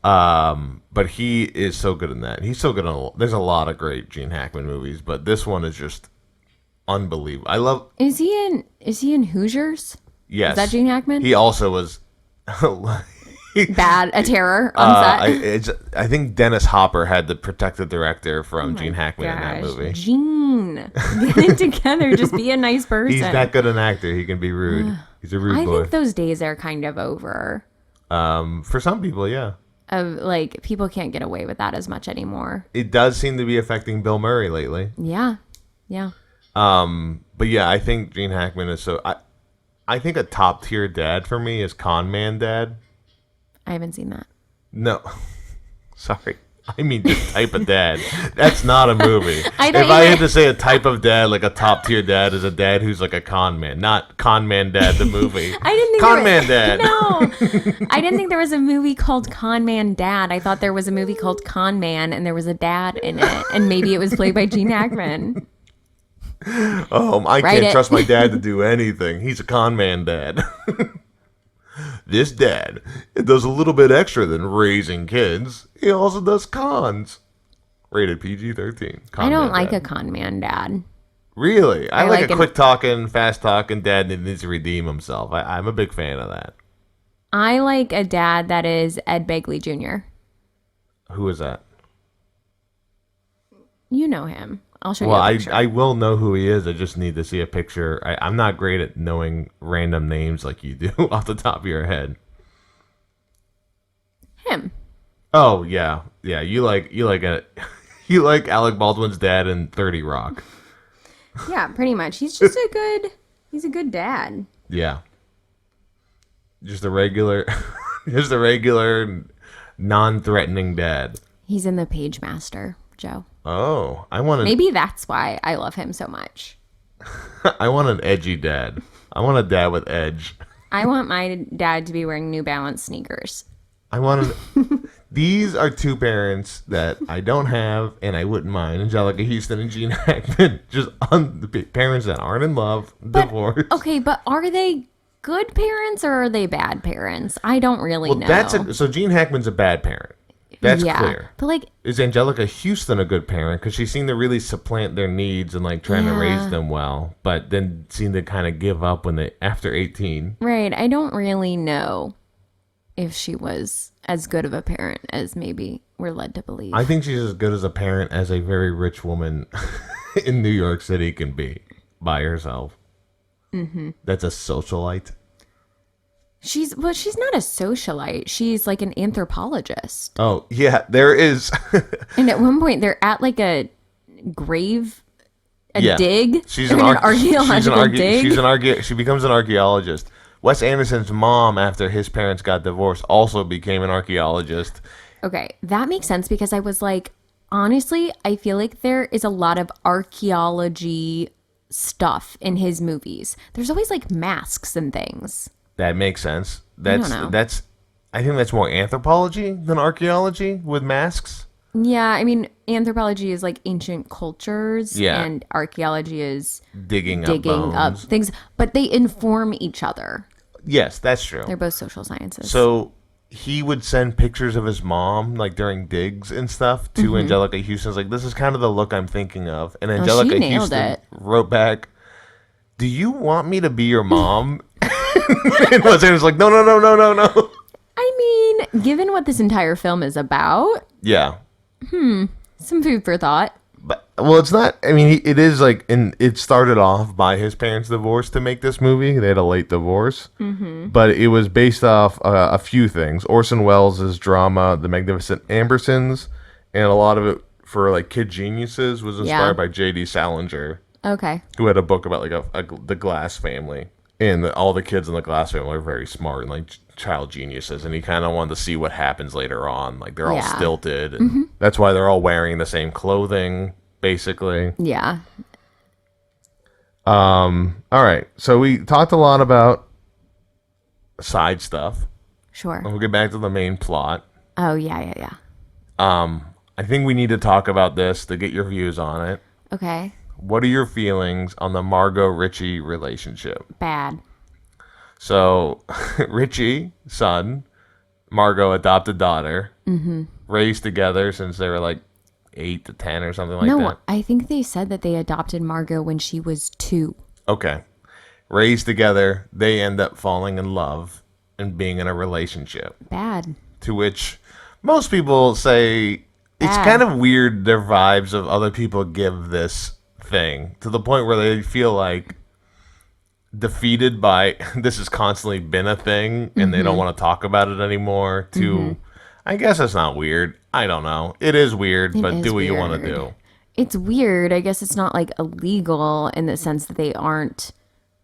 But he is so good in that. He's so good in there's a lot of great Gene Hackman movies, but this one is just unbelievable. I love... Is he in Hoosiers? Yes. Is that Gene Hackman? He also was... A terror on set. I think Dennis Hopper had to protect the director from Gene Hackman in that movie. Gene, get it together. Just be a nice person. He's that good an actor. He can be rude. He's a rude I boy. think those days are kind of over. For some people, yeah. Of like people can't get away with that as much anymore. It does seem to be affecting Bill Murray lately. Yeah. But yeah, I think Gene Hackman is so... I think a top tier dad for me is Con Man Dad. I haven't seen that. No. Sorry. I mean just type of dad. That's not a movie. If I had to say a type of dad, like a top tier dad is a dad who's like a con man, not Con Man Dad the movie. I didn't think Con Man Dad. No. I didn't think there was a movie called Con Man Dad. I thought there was a movie called Con Man and there was a dad in it. And maybe it was played by Gene Hackman. I can't trust my dad to do anything. He's a con man dad. This dad does a little bit extra than raising kids. He also does cons. Rated PG-13. I don't like a con man dad. Really? I like a an- quick talking, fast talking dad that needs to redeem himself. I'm a big fan of that. I like a dad that is Ed Begley Jr. Who is that? You know him. I'll show Well, you a picture. I will know who he is. I just need to see a picture. I'm not great at knowing random names like you do off the top of your head. Him. Oh yeah. You like Alec Baldwin's dad in 30 Rock. Yeah, pretty much. He's just he's a good dad. Yeah. Just a regular non-threatening dad. He's in The Page Master, Joe. Oh, I want Maybe that's why I love him so much. I want an edgy dad. I want a dad with edge. I want my dad to be wearing New Balance sneakers. These are two parents that I don't have and I wouldn't mind. Angelica Houston and Gene Hackman. Just the parents that aren't in love, divorced. Okay, but are they good parents or are they bad parents? I don't really know. So Gene Hackman's a bad parent. That's clear. But like, is Angelica Houston a good parent? Because she seemed to really supplant their needs and like trying to raise them well, but then seemed to kind of give up after 18. right, I don't really know if she was as good of a parent as maybe we're led to believe. I think she's as good as a parent as a very rich woman in New York City can be by herself. Mm-hmm. That's a socialite. She's not a socialite. She's like an anthropologist. Oh, yeah, there is. And at one point they're at like a grave, Yeah. dig? She's Or an archaeological dig? She becomes an archaeologist. Wes Anderson's mom, after his parents got divorced, also became an archaeologist. Okay, that makes sense because I was like, honestly, I feel like there is a lot of archaeology stuff in his movies. There's always like masks and things. That makes sense. don't know. I think that's more anthropology than archaeology with masks. Yeah, I mean, anthropology is like ancient cultures, Yeah. and archaeology is Digging up bones. things, but they inform each other. Yes, that's true. They're both social sciences. So he would send pictures of his mom, like during digs and stuff, to Angelica Houston's like, this is kind of the look I'm thinking of. And Angelica she nailed Houston it. wrote back, do you want me to be your mom? And Wes Anderson's like, no. I mean, given what this entire film is about, Yeah. some food for thought. But, well, it's not, I mean, it is like, it started off by his parents' divorce to make this movie. They had a late divorce. But it was based off a few things. Orson Welles' drama, The Magnificent Ambersons, and a lot of it for like kid geniuses was inspired by J.D. Salinger, Okay. who had a book about like the Glass family. And all the kids in the Glass family are very smart and like child geniuses. And he kind of wanted to see what happens later on. Like they're all Yeah. stilted. And that's why they're all wearing the same clothing, basically. Yeah. All right. So we talked a lot about side stuff. Sure. We'll get back to the main plot. Oh, yeah. I think we need to talk about this to get your views on it. Okay. What are your feelings on the Margot Richie relationship? Bad. So, Richie, son, Margot, adopted daughter, raised together since they were like 8 to 10 or something like No, that. I think they said that they adopted Margot when she was 2. Okay. Raised together, they end up falling in love and being in a relationship. Bad. To which most people say it's Bad. kind of weird their vibes of other people give this thing to the point where they feel like defeated by this has constantly been a thing and they don't want to talk about it anymore to I guess it's not weird. I don't know. It is weird, but is do what you want to weird. do. It's weird. I guess it's not like illegal in the sense that they aren't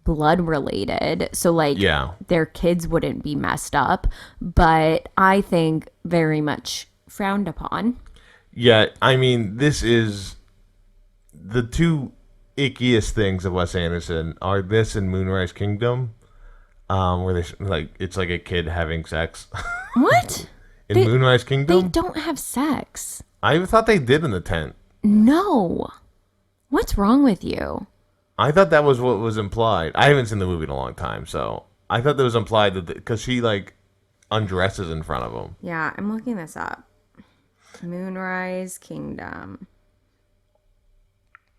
blood related. So like Yeah. their kids wouldn't be messed up, but I think very much frowned upon. Yeah, I mean, this is the two ickiest things of Wes Anderson are this and Moonrise Kingdom, where they like it's like a kid having sex. What? In Moonrise They Kingdom, don't have sex. I thought they did in the tent. No. What's wrong with you? I thought that was what was implied. I haven't seen the movie in a long time, so I thought that was implied that because she like undresses in front of him. Yeah, I'm looking this up. Moonrise Kingdom.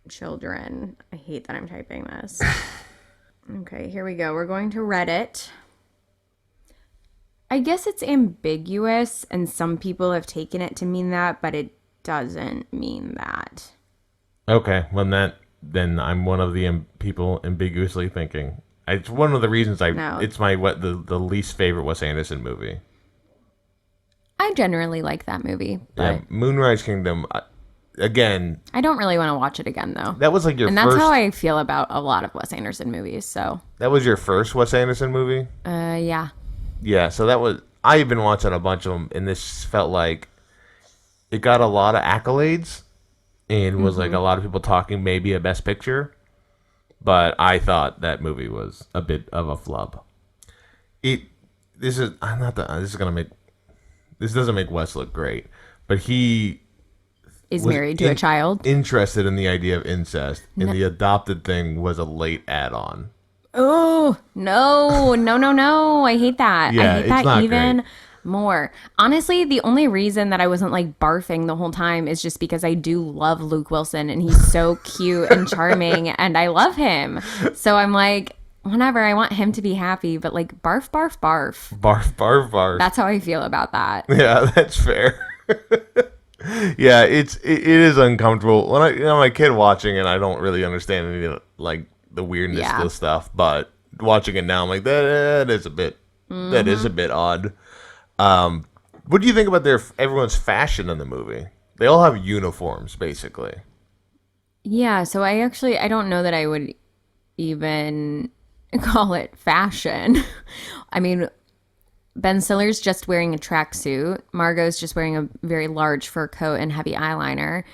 Children. I hate that I'm typing this. Okay, here we go. We're going to Reddit. I guess it's ambiguous, and some people have taken it to mean that, but it doesn't mean that. Okay, well then I'm one of the people ambiguously thinking. It's one of the reasons No. It's my the least favorite Wes Anderson movie. I generally like that movie, but Yeah, Moonrise Kingdom. Again, I don't really want to watch it again, though. that was like your And that's first. how I feel about a lot of Wes Anderson movies, so, That was your first Wes Anderson movie. yeah. Yeah, so that was. I've been watching a bunch of them, and this felt like it got a lot of accolades, and was like a lot of people talking maybe a Best Picture, but I thought that movie was a bit of a flub. This doesn't make Wes look great, but he Is was married to a child. interested in the idea of incest, and the adopted thing was a late add-on. Oh, no. I hate that. Yeah, I hate it's that not even great. more. Honestly, the only reason that I wasn't like barfing the whole time is just because I do love Luke Wilson and he's so cute and charming and I love him. So I'm like, whenever I want him to be happy, but like barf. Barf, barf, barf. That's how I feel about that. Yeah, that's fair. Yeah, it is uncomfortable when my kid watching it. I don't really understand any of like the weirdness of the stuff, but watching it now, I'm like that is a bit odd. What do you think about everyone's fashion in the movie? They all have uniforms basically. Yeah, so I don't know that I would even call it fashion. I mean, Ben Stiller's just wearing a tracksuit. Margot's just wearing a very large fur coat and heavy eyeliner.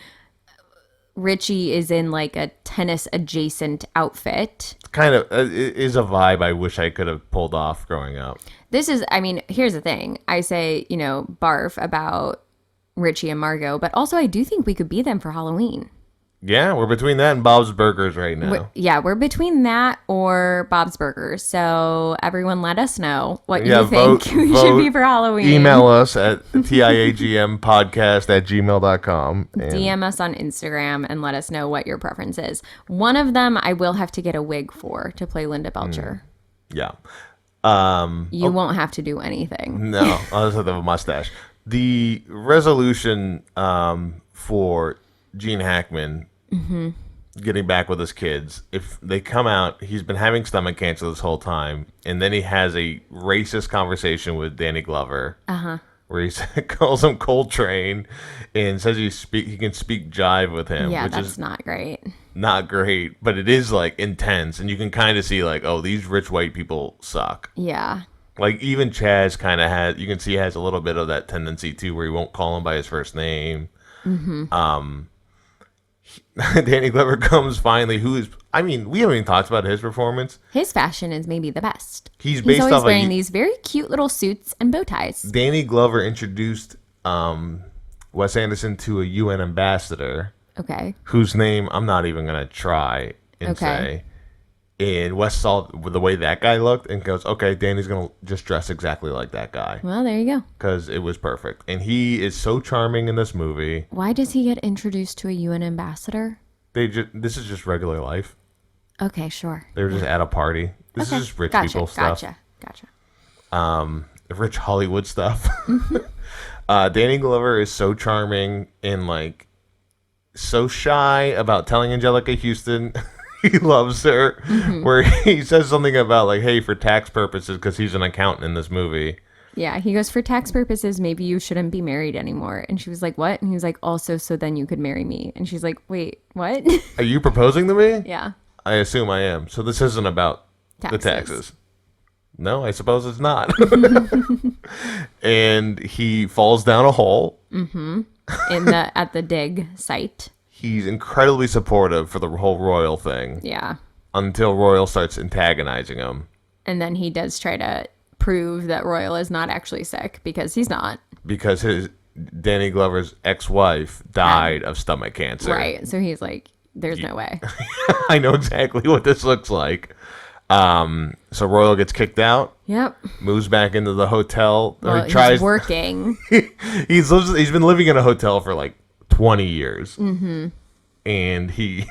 Richie is in like a tennis adjacent outfit. Kind of it is a vibe I wish I could have pulled off growing up. I mean, here's the thing. I say, barf about Richie and Margot, but also I do think we could be them for Halloween. Yeah, we're between that and Bob's Burgers right now. We're between that or Bob's Burgers. So everyone let us know what you think we should be for Halloween. Email us at tiagmpodcast@gmail.com. DM us on Instagram and let us know what your preference is. One of them I will have to get a wig for to play Linda Belcher. Yeah. You won't have to do anything. No, I'll just have to have a mustache. The resolution for Gene Hackman getting back with his kids, if they come out, he's been having stomach cancer this whole time, and then he has a racist conversation with Danny Glover, where he calls him Coltrane and says he can speak jive with him. Yeah, which that's is not great. not great, but it is like intense, and you can kind of see like, oh, these rich white people suck. Yeah. Like even Chaz kind of has, you can see has a little bit of that tendency too, where he won't call him by his first name. Danny Glover comes finally, we haven't even talked about his performance. His fashion is maybe the best. He's based always off wearing these very cute little suits and bow ties. Danny Glover introduced Wes Anderson to a UN ambassador. Okay. Whose name I'm not even going to try and say. And Wes saw the way that guy looked and goes, okay, Danny's going to just dress exactly like that guy. Well, there you go. Because it was perfect. And he is so charming in this movie. Why does he get introduced to a UN ambassador? This is just regular life. Okay, sure. They were just at a party. This is just rich people stuff. Gotcha. Rich Hollywood stuff. Danny Glover is so charming and like so shy about telling Angelica Houston he loves her, where he says something about like, hey, for tax purposes, because he's an accountant in this movie. Yeah, he goes, for tax purposes, maybe you shouldn't be married anymore. And she was like, what? And he was like, also, so then you could marry me. And she's like, wait, what? Are you proposing to me? Yeah. I assume I am. So this isn't about the taxes. No, I suppose it's not. And he falls down a hole. At the dig site. He's incredibly supportive for the whole Royal thing. Yeah. Until Royal starts antagonizing him. And then he does try to prove that Royal is not actually sick, because he's not. Because Danny Glover's ex-wife died of stomach cancer. Right. So he's like, there's no way. I know exactly what this looks like. So Royal gets kicked out. Yep. Moves back into the hotel. Well, he's working. He's been living in a hotel for like 20 years. And he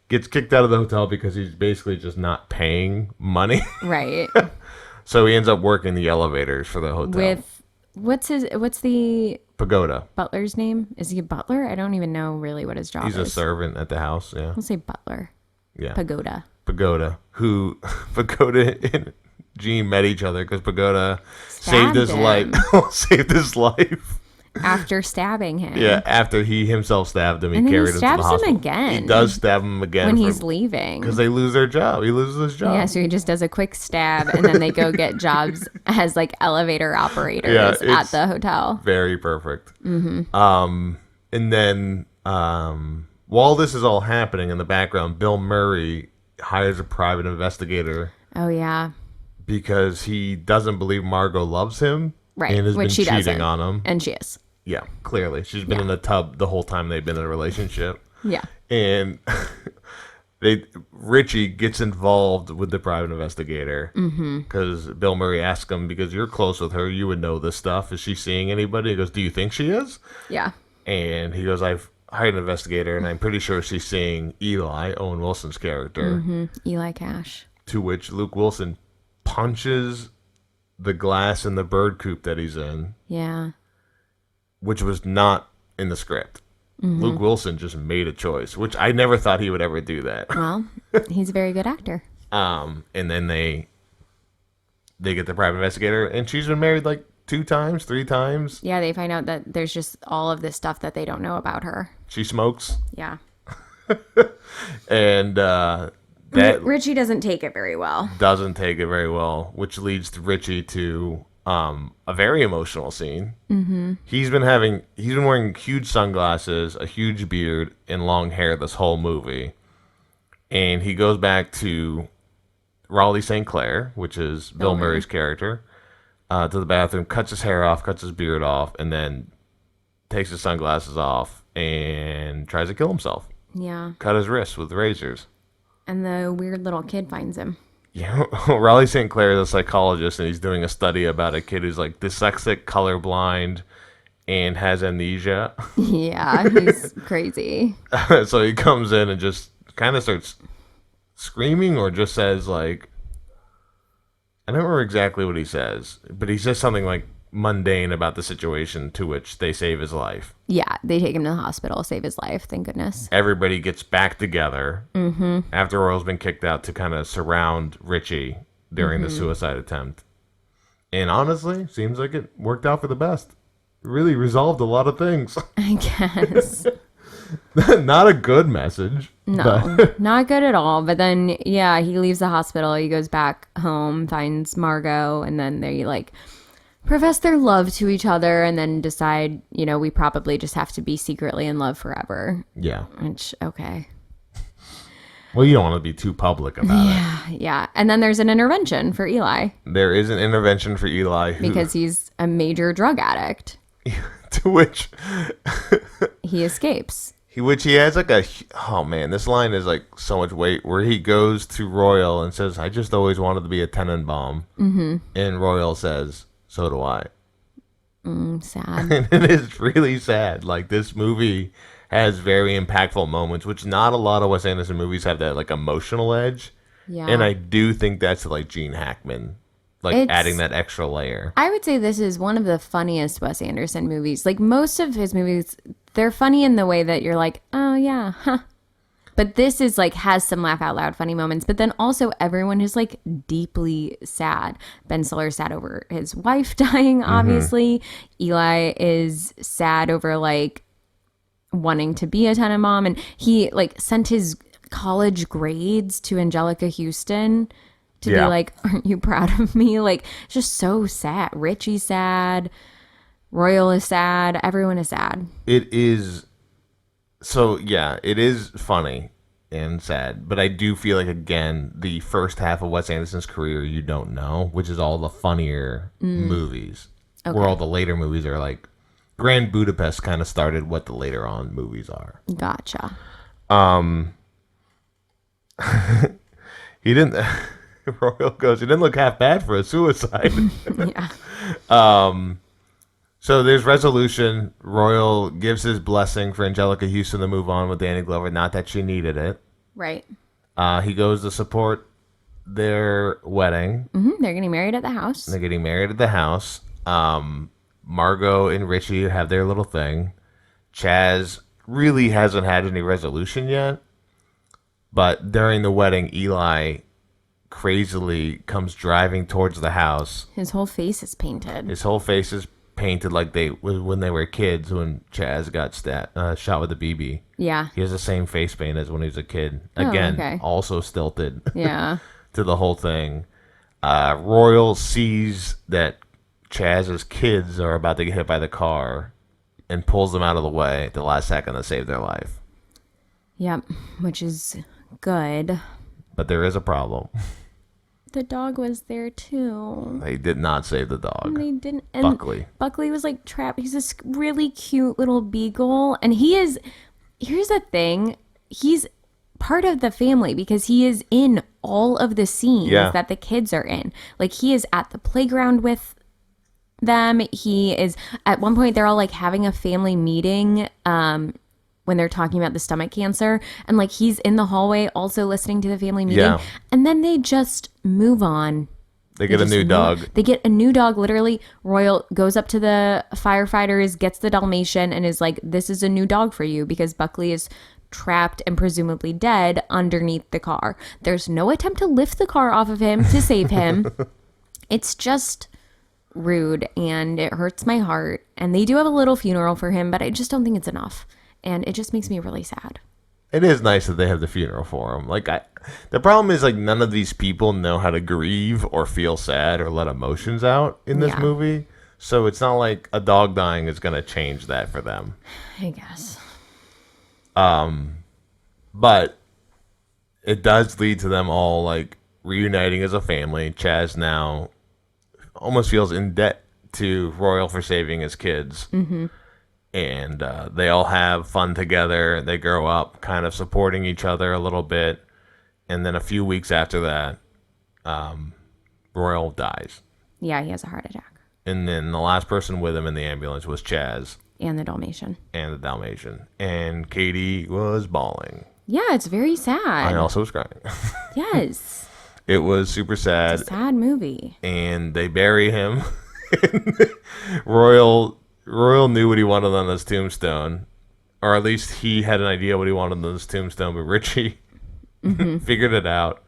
gets kicked out of the hotel because he's basically just not paying money. Right. So he ends up working the elevators for the hotel. With what's the Pagoda butler's name? Is he a butler? I don't even know really what his job is. He's a servant at the house. Yeah. I'll say butler. Yeah. Pagoda. Pagoda and Gene met each other because Pagoda saved his life. Saved his life. After stabbing him. Yeah, after he himself stabbed him, and he carried he him to the hospital. stabs him again. He does stab him again when he's leaving, because they lose their job. He loses his job. Yeah, so he just does a quick stab, and then they go get jobs as like elevator operators at the hotel. Very perfect. And then while this is all happening in the background, Bill Murray hires a private investigator. Oh yeah, because he doesn't believe Margot loves him, right? And has Which been she cheating doesn't. on him, and she is. Yeah, clearly. She's been in the tub the whole time they've been in a relationship. Yeah. And Richie gets involved with the private investigator because Bill Murray asks him, because you're close with her, you would know this stuff. Is she seeing anybody? He goes, do you think she is? Yeah. And he goes, I've hired an investigator, and I'm pretty sure she's seeing Eli, Owen Wilson's character. Eli Cash. To which Luke Wilson punches the glass in the bird coop that he's in. Yeah. Which was not in the script. Luke Wilson just made a choice, which I never thought he would ever do that. Well, he's a very good actor. And then they get the private investigator, and she's been married like 2 times, 3 times. Yeah, they find out that there's just all of this stuff that they don't know about her. She smokes. Yeah. And that Richie doesn't take it very well. doesn't take it very well, which leads to Richie to a very emotional scene. Mm-hmm. He's been wearing huge sunglasses, a huge beard, and long hair this whole movie. And he goes back to Raleigh St. Clair, which is Bill Murray's character, to the bathroom, cuts his hair off, cuts his beard off, and then takes his sunglasses off and tries to kill himself. Yeah. Cut his wrists with razors. And the weird little kid finds him. Yeah, Raleigh St. Clair is a psychologist, and he's doing a study about a kid who's like dyslexic, colorblind, and has amnesia. Yeah, he's crazy. So he comes in and just kind of starts screaming, or just says like, I don't remember exactly what he says, but he says something like mundane about the situation, to which they save his life. Yeah, they take him to the hospital, save his life, thank goodness. Everybody gets back together after Royal's been kicked out to kind of surround Richie during the suicide attempt. And honestly, seems like it worked out for the best. Really resolved a lot of things. I guess. Not a good message. No, not good at all. But then, yeah, he leaves the hospital. He goes back home, finds Margot, and then they like profess their love to each other and then decide, you know, we probably just have to be secretly in love forever. Yeah. Which, okay. Well, you don't want to be too public about it. Yeah. And then there's an intervention for Eli. There is an intervention for Eli. Because he's a major drug addict. To which he escapes. Which he has like oh man, this line is like so much weight, where he goes to Royal and says, I just always wanted to be a Tenenbaum. Mm-hmm. And Royal says, so do I. Sad. And it is really sad. Like, this movie has very impactful moments, which not a lot of Wes Anderson movies have that like emotional edge. Yeah. And I do think that's like Gene Hackman, like adding that extra layer. I would say this is one of the funniest Wes Anderson movies. Like, most of his movies, they're funny in the way that you're like, oh yeah, huh. But this is like, has some laugh out loud funny moments, but then also everyone is like deeply sad. Ben Stiller's sad over his wife dying, obviously. Eli is sad over like wanting to be a Tenenbaum, and he like sent his college grades to Angelica Houston to be like, aren't you proud of me? Like, just so sad. Richie's sad. Royal is sad. Everyone is sad. It is. So, yeah, it is funny and sad, but I do feel like, again, the first half of Wes Anderson's career, you don't know, which is all the funnier movies, where all the later movies are like, Grand Budapest kind of started what the later on movies are. Gotcha. He didn't, Royal goes, he didn't look half bad for a suicide. Yeah. So there's resolution. Royal gives his blessing for Angelica Houston to move on with Danny Glover. Not that she needed it. Right. He goes to support their wedding. They're getting married at the house. They're getting married at the house. Margot and Richie have their little thing. Chaz really hasn't had any resolution yet. But during the wedding, Eli crazily comes driving towards the house. His whole face is painted. His whole face is painted like when they were kids, when Chaz got shot with a BB. Yeah. He has the same face paint as when he was a kid. Again, okay. Also stilted. Yeah. To the whole thing. Royal sees that Chaz's kids are about to get hit by the car and pulls them out of the way at the last second to save their life. Yep, which is good. But there is a problem. The dog was there too. They did not save the dog. They didn't. And Buckley. Buckley was like trapped. He's this really cute little beagle. And he is, here's the thing, he's part of the family because he is in all of the scenes that the kids are in. Like, he is at the playground with them. He is, at one point, they're all like having a family meeting when they're talking about the stomach cancer, and like he's in the hallway also listening to the family meeting, and then they just move on. They get a new dog. They get a new dog. Literally, Royal goes up to the firefighters, gets the Dalmatian, and is like, this is a new dog for you, because Buckley is trapped and presumably dead underneath the car. There's no attempt to lift the car off of him to save him. It's just rude, and it hurts my heart. And they do have a little funeral for him, but I just don't think it's enough. And it just makes me really sad. it is nice that they have the funeral for him. Like, the problem is, like, none of these people know how to grieve or feel sad or let emotions out in this movie. So it's not like a dog dying is going to change that for them. I guess. But it does lead to them all, like, reuniting as a family. Chaz now almost feels in debt to Royal for saving his kids. Mm-hmm. And they all have fun together. They grow up kind of supporting each other a little bit. And then a few weeks after that, Royal dies. Yeah, he has a heart attack. And then the last person with him in the ambulance was Chaz. And the Dalmatian. And Katie was bawling. Yeah, it's very sad. I also was crying. Yes. It was super sad. It's a sad movie. And they bury him. Royal knew what he wanted on his tombstone. Or at least he had an idea what he wanted on his tombstone. But Richie figured it out.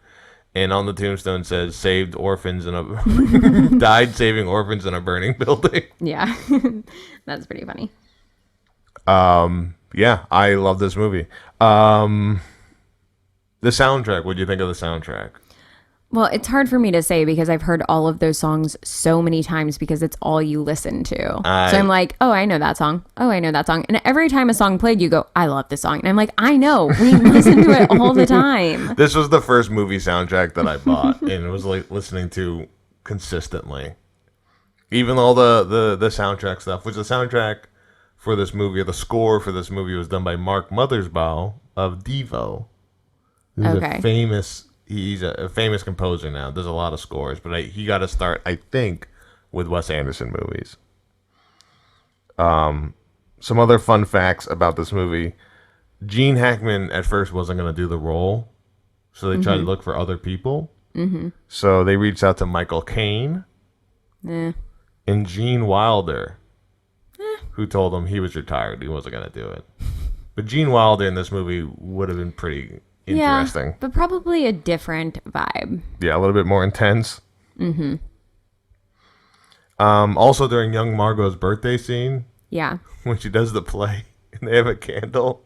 And on the tombstone says, died saving orphans in a burning building. Yeah. That's pretty funny. Yeah, I love this movie. The soundtrack, what do you think of the soundtrack? Well, it's hard for me to say because I've heard all of those songs so many times because it's all you listen to. So I'm like, oh, I know that song. Oh, I know that song. And every time a song played, you go, I love this song. And I'm like, I know. We listen to it all the time. This was the first movie soundtrack that I bought and was like listening to consistently. Even all the soundtrack stuff, which the soundtrack for this movie, or the score for this movie, was done by Mark Mothersbaugh of Devo. He's a famous composer now. There's a lot of scores, but he got to start, I think, with Wes Anderson movies. Some other fun facts about this movie. Gene Hackman at first wasn't going to do the role, so they tried to look for other people. Mm-hmm. So they reached out to Michael Caine and Gene Wilder, who told him he was retired. He wasn't going to do it. But Gene Wilder in this movie would have been pretty interesting. Yeah, but probably a different vibe. Yeah, a little bit more intense. Mm-hmm. Also, during young Margot's birthday scene, when she does the play, and they have a candle,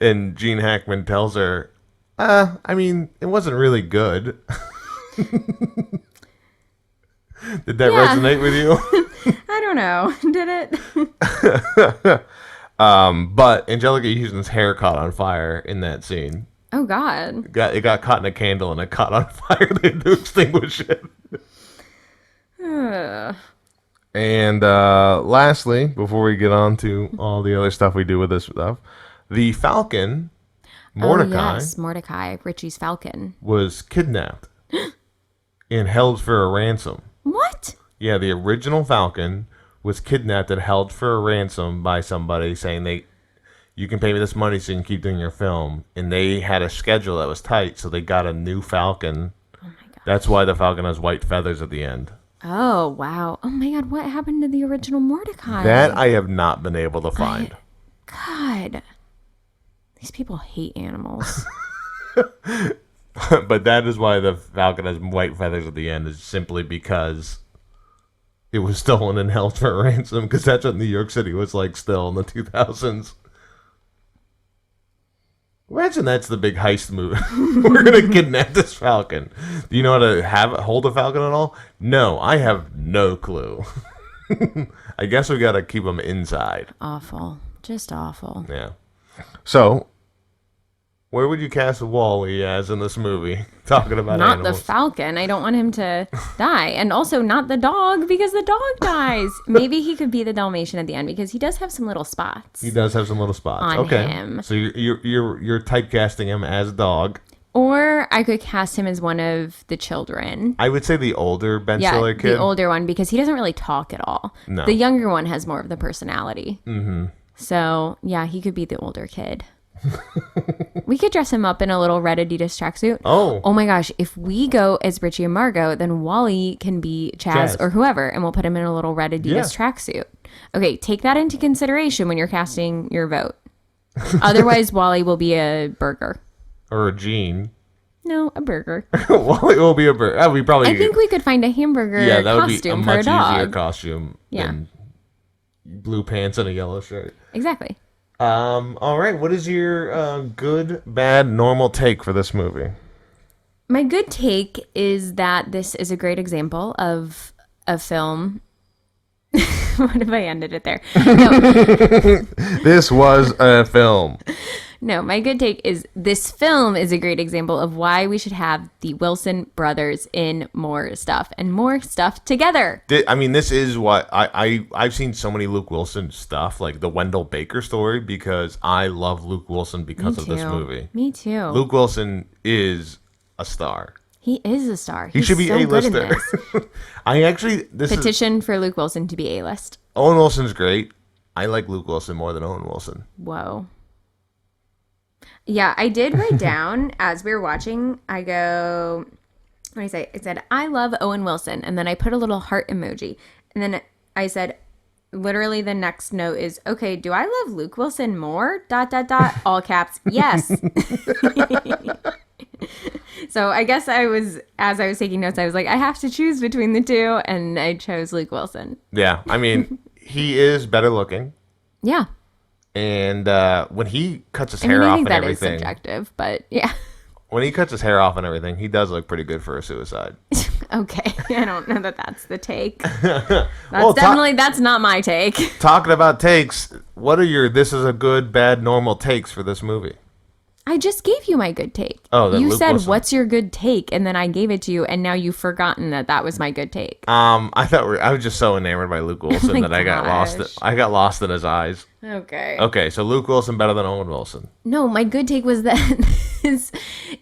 and Gene Hackman tells her, I mean, it wasn't really good. Did that resonate with you? I don't know. Did it? But Angelica Houston's hair caught on fire in that scene. Oh, God. It got caught in a candle and it caught on fire. They had to extinguish it. And lastly, before we get on to all the other stuff we do with this stuff, the Falcon, Mordecai. Oh, yes, Mordecai, Richie's Falcon. Was kidnapped and held for a ransom. What? Yeah, the original Falcon was kidnapped and held for a ransom by somebody saying you can pay me this money so you can keep doing your film. And they had a schedule that was tight, so they got a new Falcon. Oh my God. That's why the Falcon has white feathers at the end. Oh, wow. Oh my God, what happened to the original Mordecai? That I have not been able to find. God. These people hate animals. But that is why the Falcon has white feathers at the end, is simply because it was stolen and held for a ransom, because that's what New York City was like still in the 2000s. Imagine that's the big heist movie. We're going to kidnap this Falcon. Do you know how to hold a Falcon at all? No, I have no clue. I guess we got to keep them inside. Awful. Just awful. Yeah. So, where would you cast Wally as in this movie? Talking about not animals. The Falcon. I don't want him to die. And also not the dog, because the dog dies. Maybe he could be the Dalmatian at the end, because he does have some little spots. He does have some little spots. On him. So you're typecasting him as dog. Or I could cast him as one of the children. I would say the older Ben Stiller kid. The older one, because he doesn't really talk at all. No. The younger one has more of the personality. Mm-hmm. So, yeah, he could be the older kid. We could dress him up in a little red Adidas tracksuit. Oh my gosh. If we go as Richie and Margot, then Wally can be Chaz or whoever, and we'll put him in a little red Adidas tracksuit. Okay, take that into consideration when you're casting your vote. Otherwise, Wally will be a burger. Or a Gene. No, a burger. Wally will be a burger. I think we could find a hamburger costume for a dog. That would be a much easier costume than blue pants and a yellow shirt. Exactly. All right. What is your good, bad, normal take for this movie? My good take is that this is a great example of a film. What if I ended it there? No, This was a film. no, my good take is this film is a great example of why we should have the Wilson brothers in more stuff and more stuff together. I mean, this is what I've seen so many Luke Wilson stuff, like the Wendell Baker story, because I love Luke Wilson because of this movie. Me too. Luke Wilson is a star. He is a star. He should be so good in A-lister. this. This is Petition for Luke Wilson to be A-list. Owen Wilson's great. I like Luke Wilson more than Owen Wilson. Whoa. Yeah, I did write down as we were watching, I go, what did I say? I said, I love Owen Wilson. And then I put a little heart emoji. And then I said, literally the next note is, okay, do I love Luke Wilson more? ... All caps, yes. So I guess as I was taking notes, I was like, I have to choose between the two. And I chose Luke Wilson. Yeah, I mean, he is better looking. Yeah. And when he cuts his I mean, hair I off think and that is everything, subjective, but yeah. when he cuts his hair off and everything, he does look pretty good for a suicide. Okay. I don't know that that's the take. Well, That's not my take. Talking about takes, what are your this is a good, bad, normal takes for this movie? I just gave you my good take. Oh, then you Luke said, Wilson. "What's your good take?" And then I gave it to you, and now you've forgotten that was my good take. I was just so enamored by Luke Wilson my that I got lost. gosh. I got lost in his eyes. Okay. Okay, so Luke Wilson better than Owen Wilson. No, my good take was that this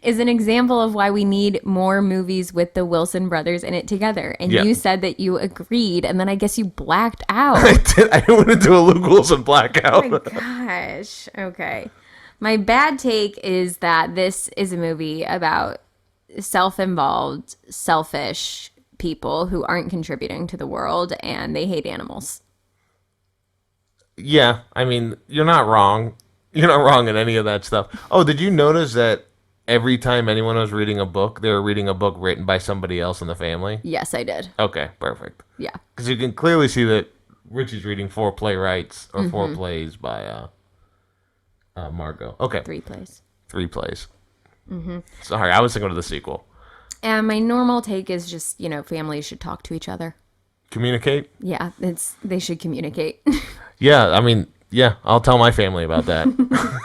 is an example of why we need more movies with the Wilson brothers in it together. And Yeah. you said that you agreed, and then I guess you blacked out. I went into a Luke Wilson blackout. Oh my gosh. Okay. My bad take is that this is a movie about self-involved, selfish people who aren't contributing to the world and they hate animals. Yeah, I mean, you're not wrong. You're not wrong in any of that stuff. Oh, did you notice that every time anyone was reading a book, they were reading a book written by somebody else in the family? Yes, I did. Okay, perfect. Yeah. Because you can clearly see that Richie's reading 4 playwrights or 4 plays by Margot. Okay. 3 plays. 3 plays. Sorry, I was thinking of the sequel. And my normal take is just, families should talk to each other. Communicate? Yeah, they should communicate. Yeah, I mean, yeah, I'll tell my family about that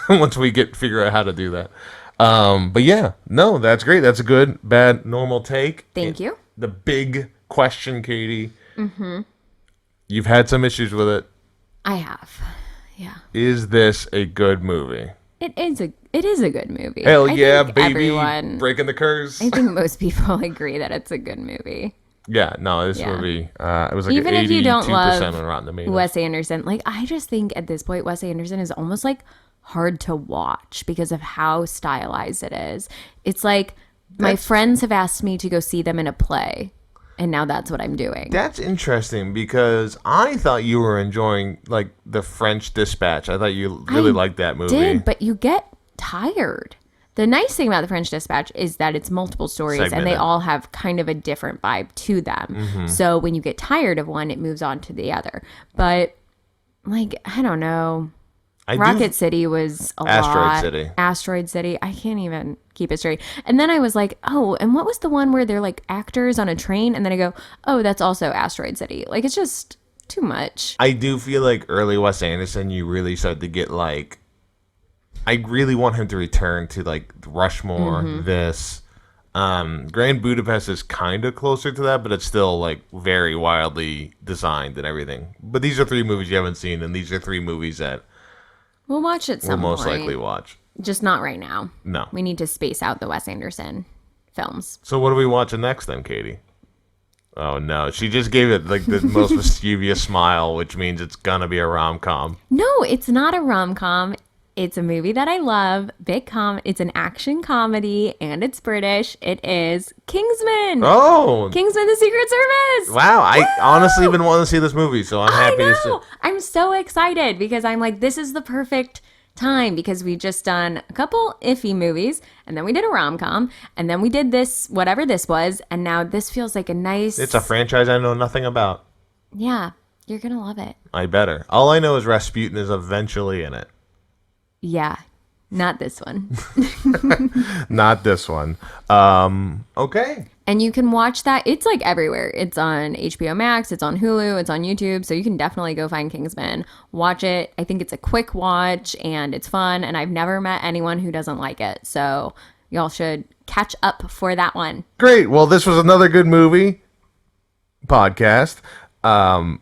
once we figure out how to do that. But yeah, no, that's great. That's a good, bad, normal take. Thank you. The big question, Katie. You've had some issues with it. I have. Yeah. Is this a good movie? It is a good movie. Hell I yeah, think baby. Breaking the curse. I think most people agree that it's a good movie. Yeah, no, this movie, it was like Even an if you don't 82% love on Rotten Tomatoes. Wes Anderson, I just think at this point Wes Anderson is almost hard to watch because of how stylized it is. It's like my friends have asked me to go see them in a play, and now that's what I'm doing. That's interesting because I thought you were enjoying the French Dispatch. I thought you really liked that movie. Did, but you get tired. The nice thing about the French Dispatch is that it's multiple stories and they all have kind of a different vibe to them. So when you get tired of one, it moves on to the other. But I don't know. Rocket City was a lot. Asteroid City. I can't even keep it straight. And then I was like, oh, and what was the one where they're actors on a train? And then I go, oh, that's also Asteroid City. It's just too much. I do feel like early Wes Anderson, you really started to get I really want him to return to Rushmore, this. Grand Budapest is kind of closer to that, but it's still very wildly designed and everything. But these are 3 movies you haven't seen, and these are 3 movies that We'll watch it some we'll most point. likely watch. Just not right now. No. We need to space out the Wes Anderson films. So what are we watching next then, Katie? Oh no, she just gave it the most mischievous smile, which means it's gonna be a rom-com. No, it's not a rom-com. It's a movie that I love. It's an action comedy, and it's British. It is Kingsman. Oh, Kingsman: The Secret Service. Wow, I honestly been wanting to see this movie, so I'm happy to see. I'm so excited because I'm this is the perfect time because we've just done a couple iffy movies, and then we did a rom-com, and then we did this, whatever this was, and now this feels like a nice... It's a franchise I know nothing about. Yeah, you're going to love it. I better. All I know is Rasputin is eventually in it. Yeah, not this one. Not this one. Okay. And you can watch that. It's like everywhere. It's on HBO Max, it's on Hulu, it's on YouTube. So you can definitely go find Kingsman. Watch it. I think it's a quick watch and it's fun. And I've never met anyone who doesn't like it. So y'all should catch up for that one. Great. Well, this was another good movie podcast.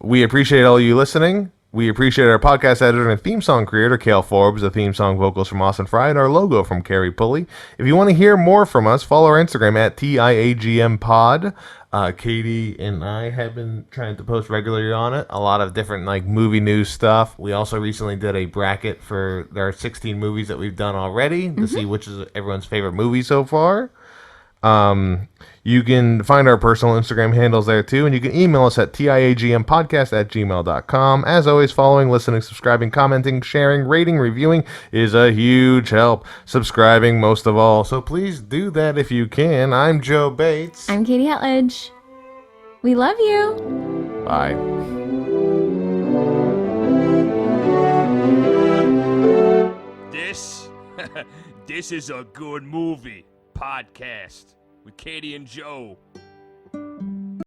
We appreciate all you listening. We appreciate our podcast editor and theme song creator, Cale Forbes, the theme song vocals from Austin Fry, and our logo from Carrie Pulley. If you want to hear more from us, follow our Instagram at TIAGMPod. Katie and I have been trying to post regularly on it. A lot of different like movie news stuff. We also recently did a bracket for our 16 movies that we've done already to see which is everyone's favorite movie so far. You can find our personal Instagram handles there too, and you can email us at tiagmpodcast@gmail.com. As always, following, listening, subscribing, commenting, sharing, rating, reviewing is a huge help. Subscribing most of all, so please do that if you can. I'm Joe Bates. I'm Katie Hetledge. We love you. Bye. This is a good movie podcast with Katie and Joe.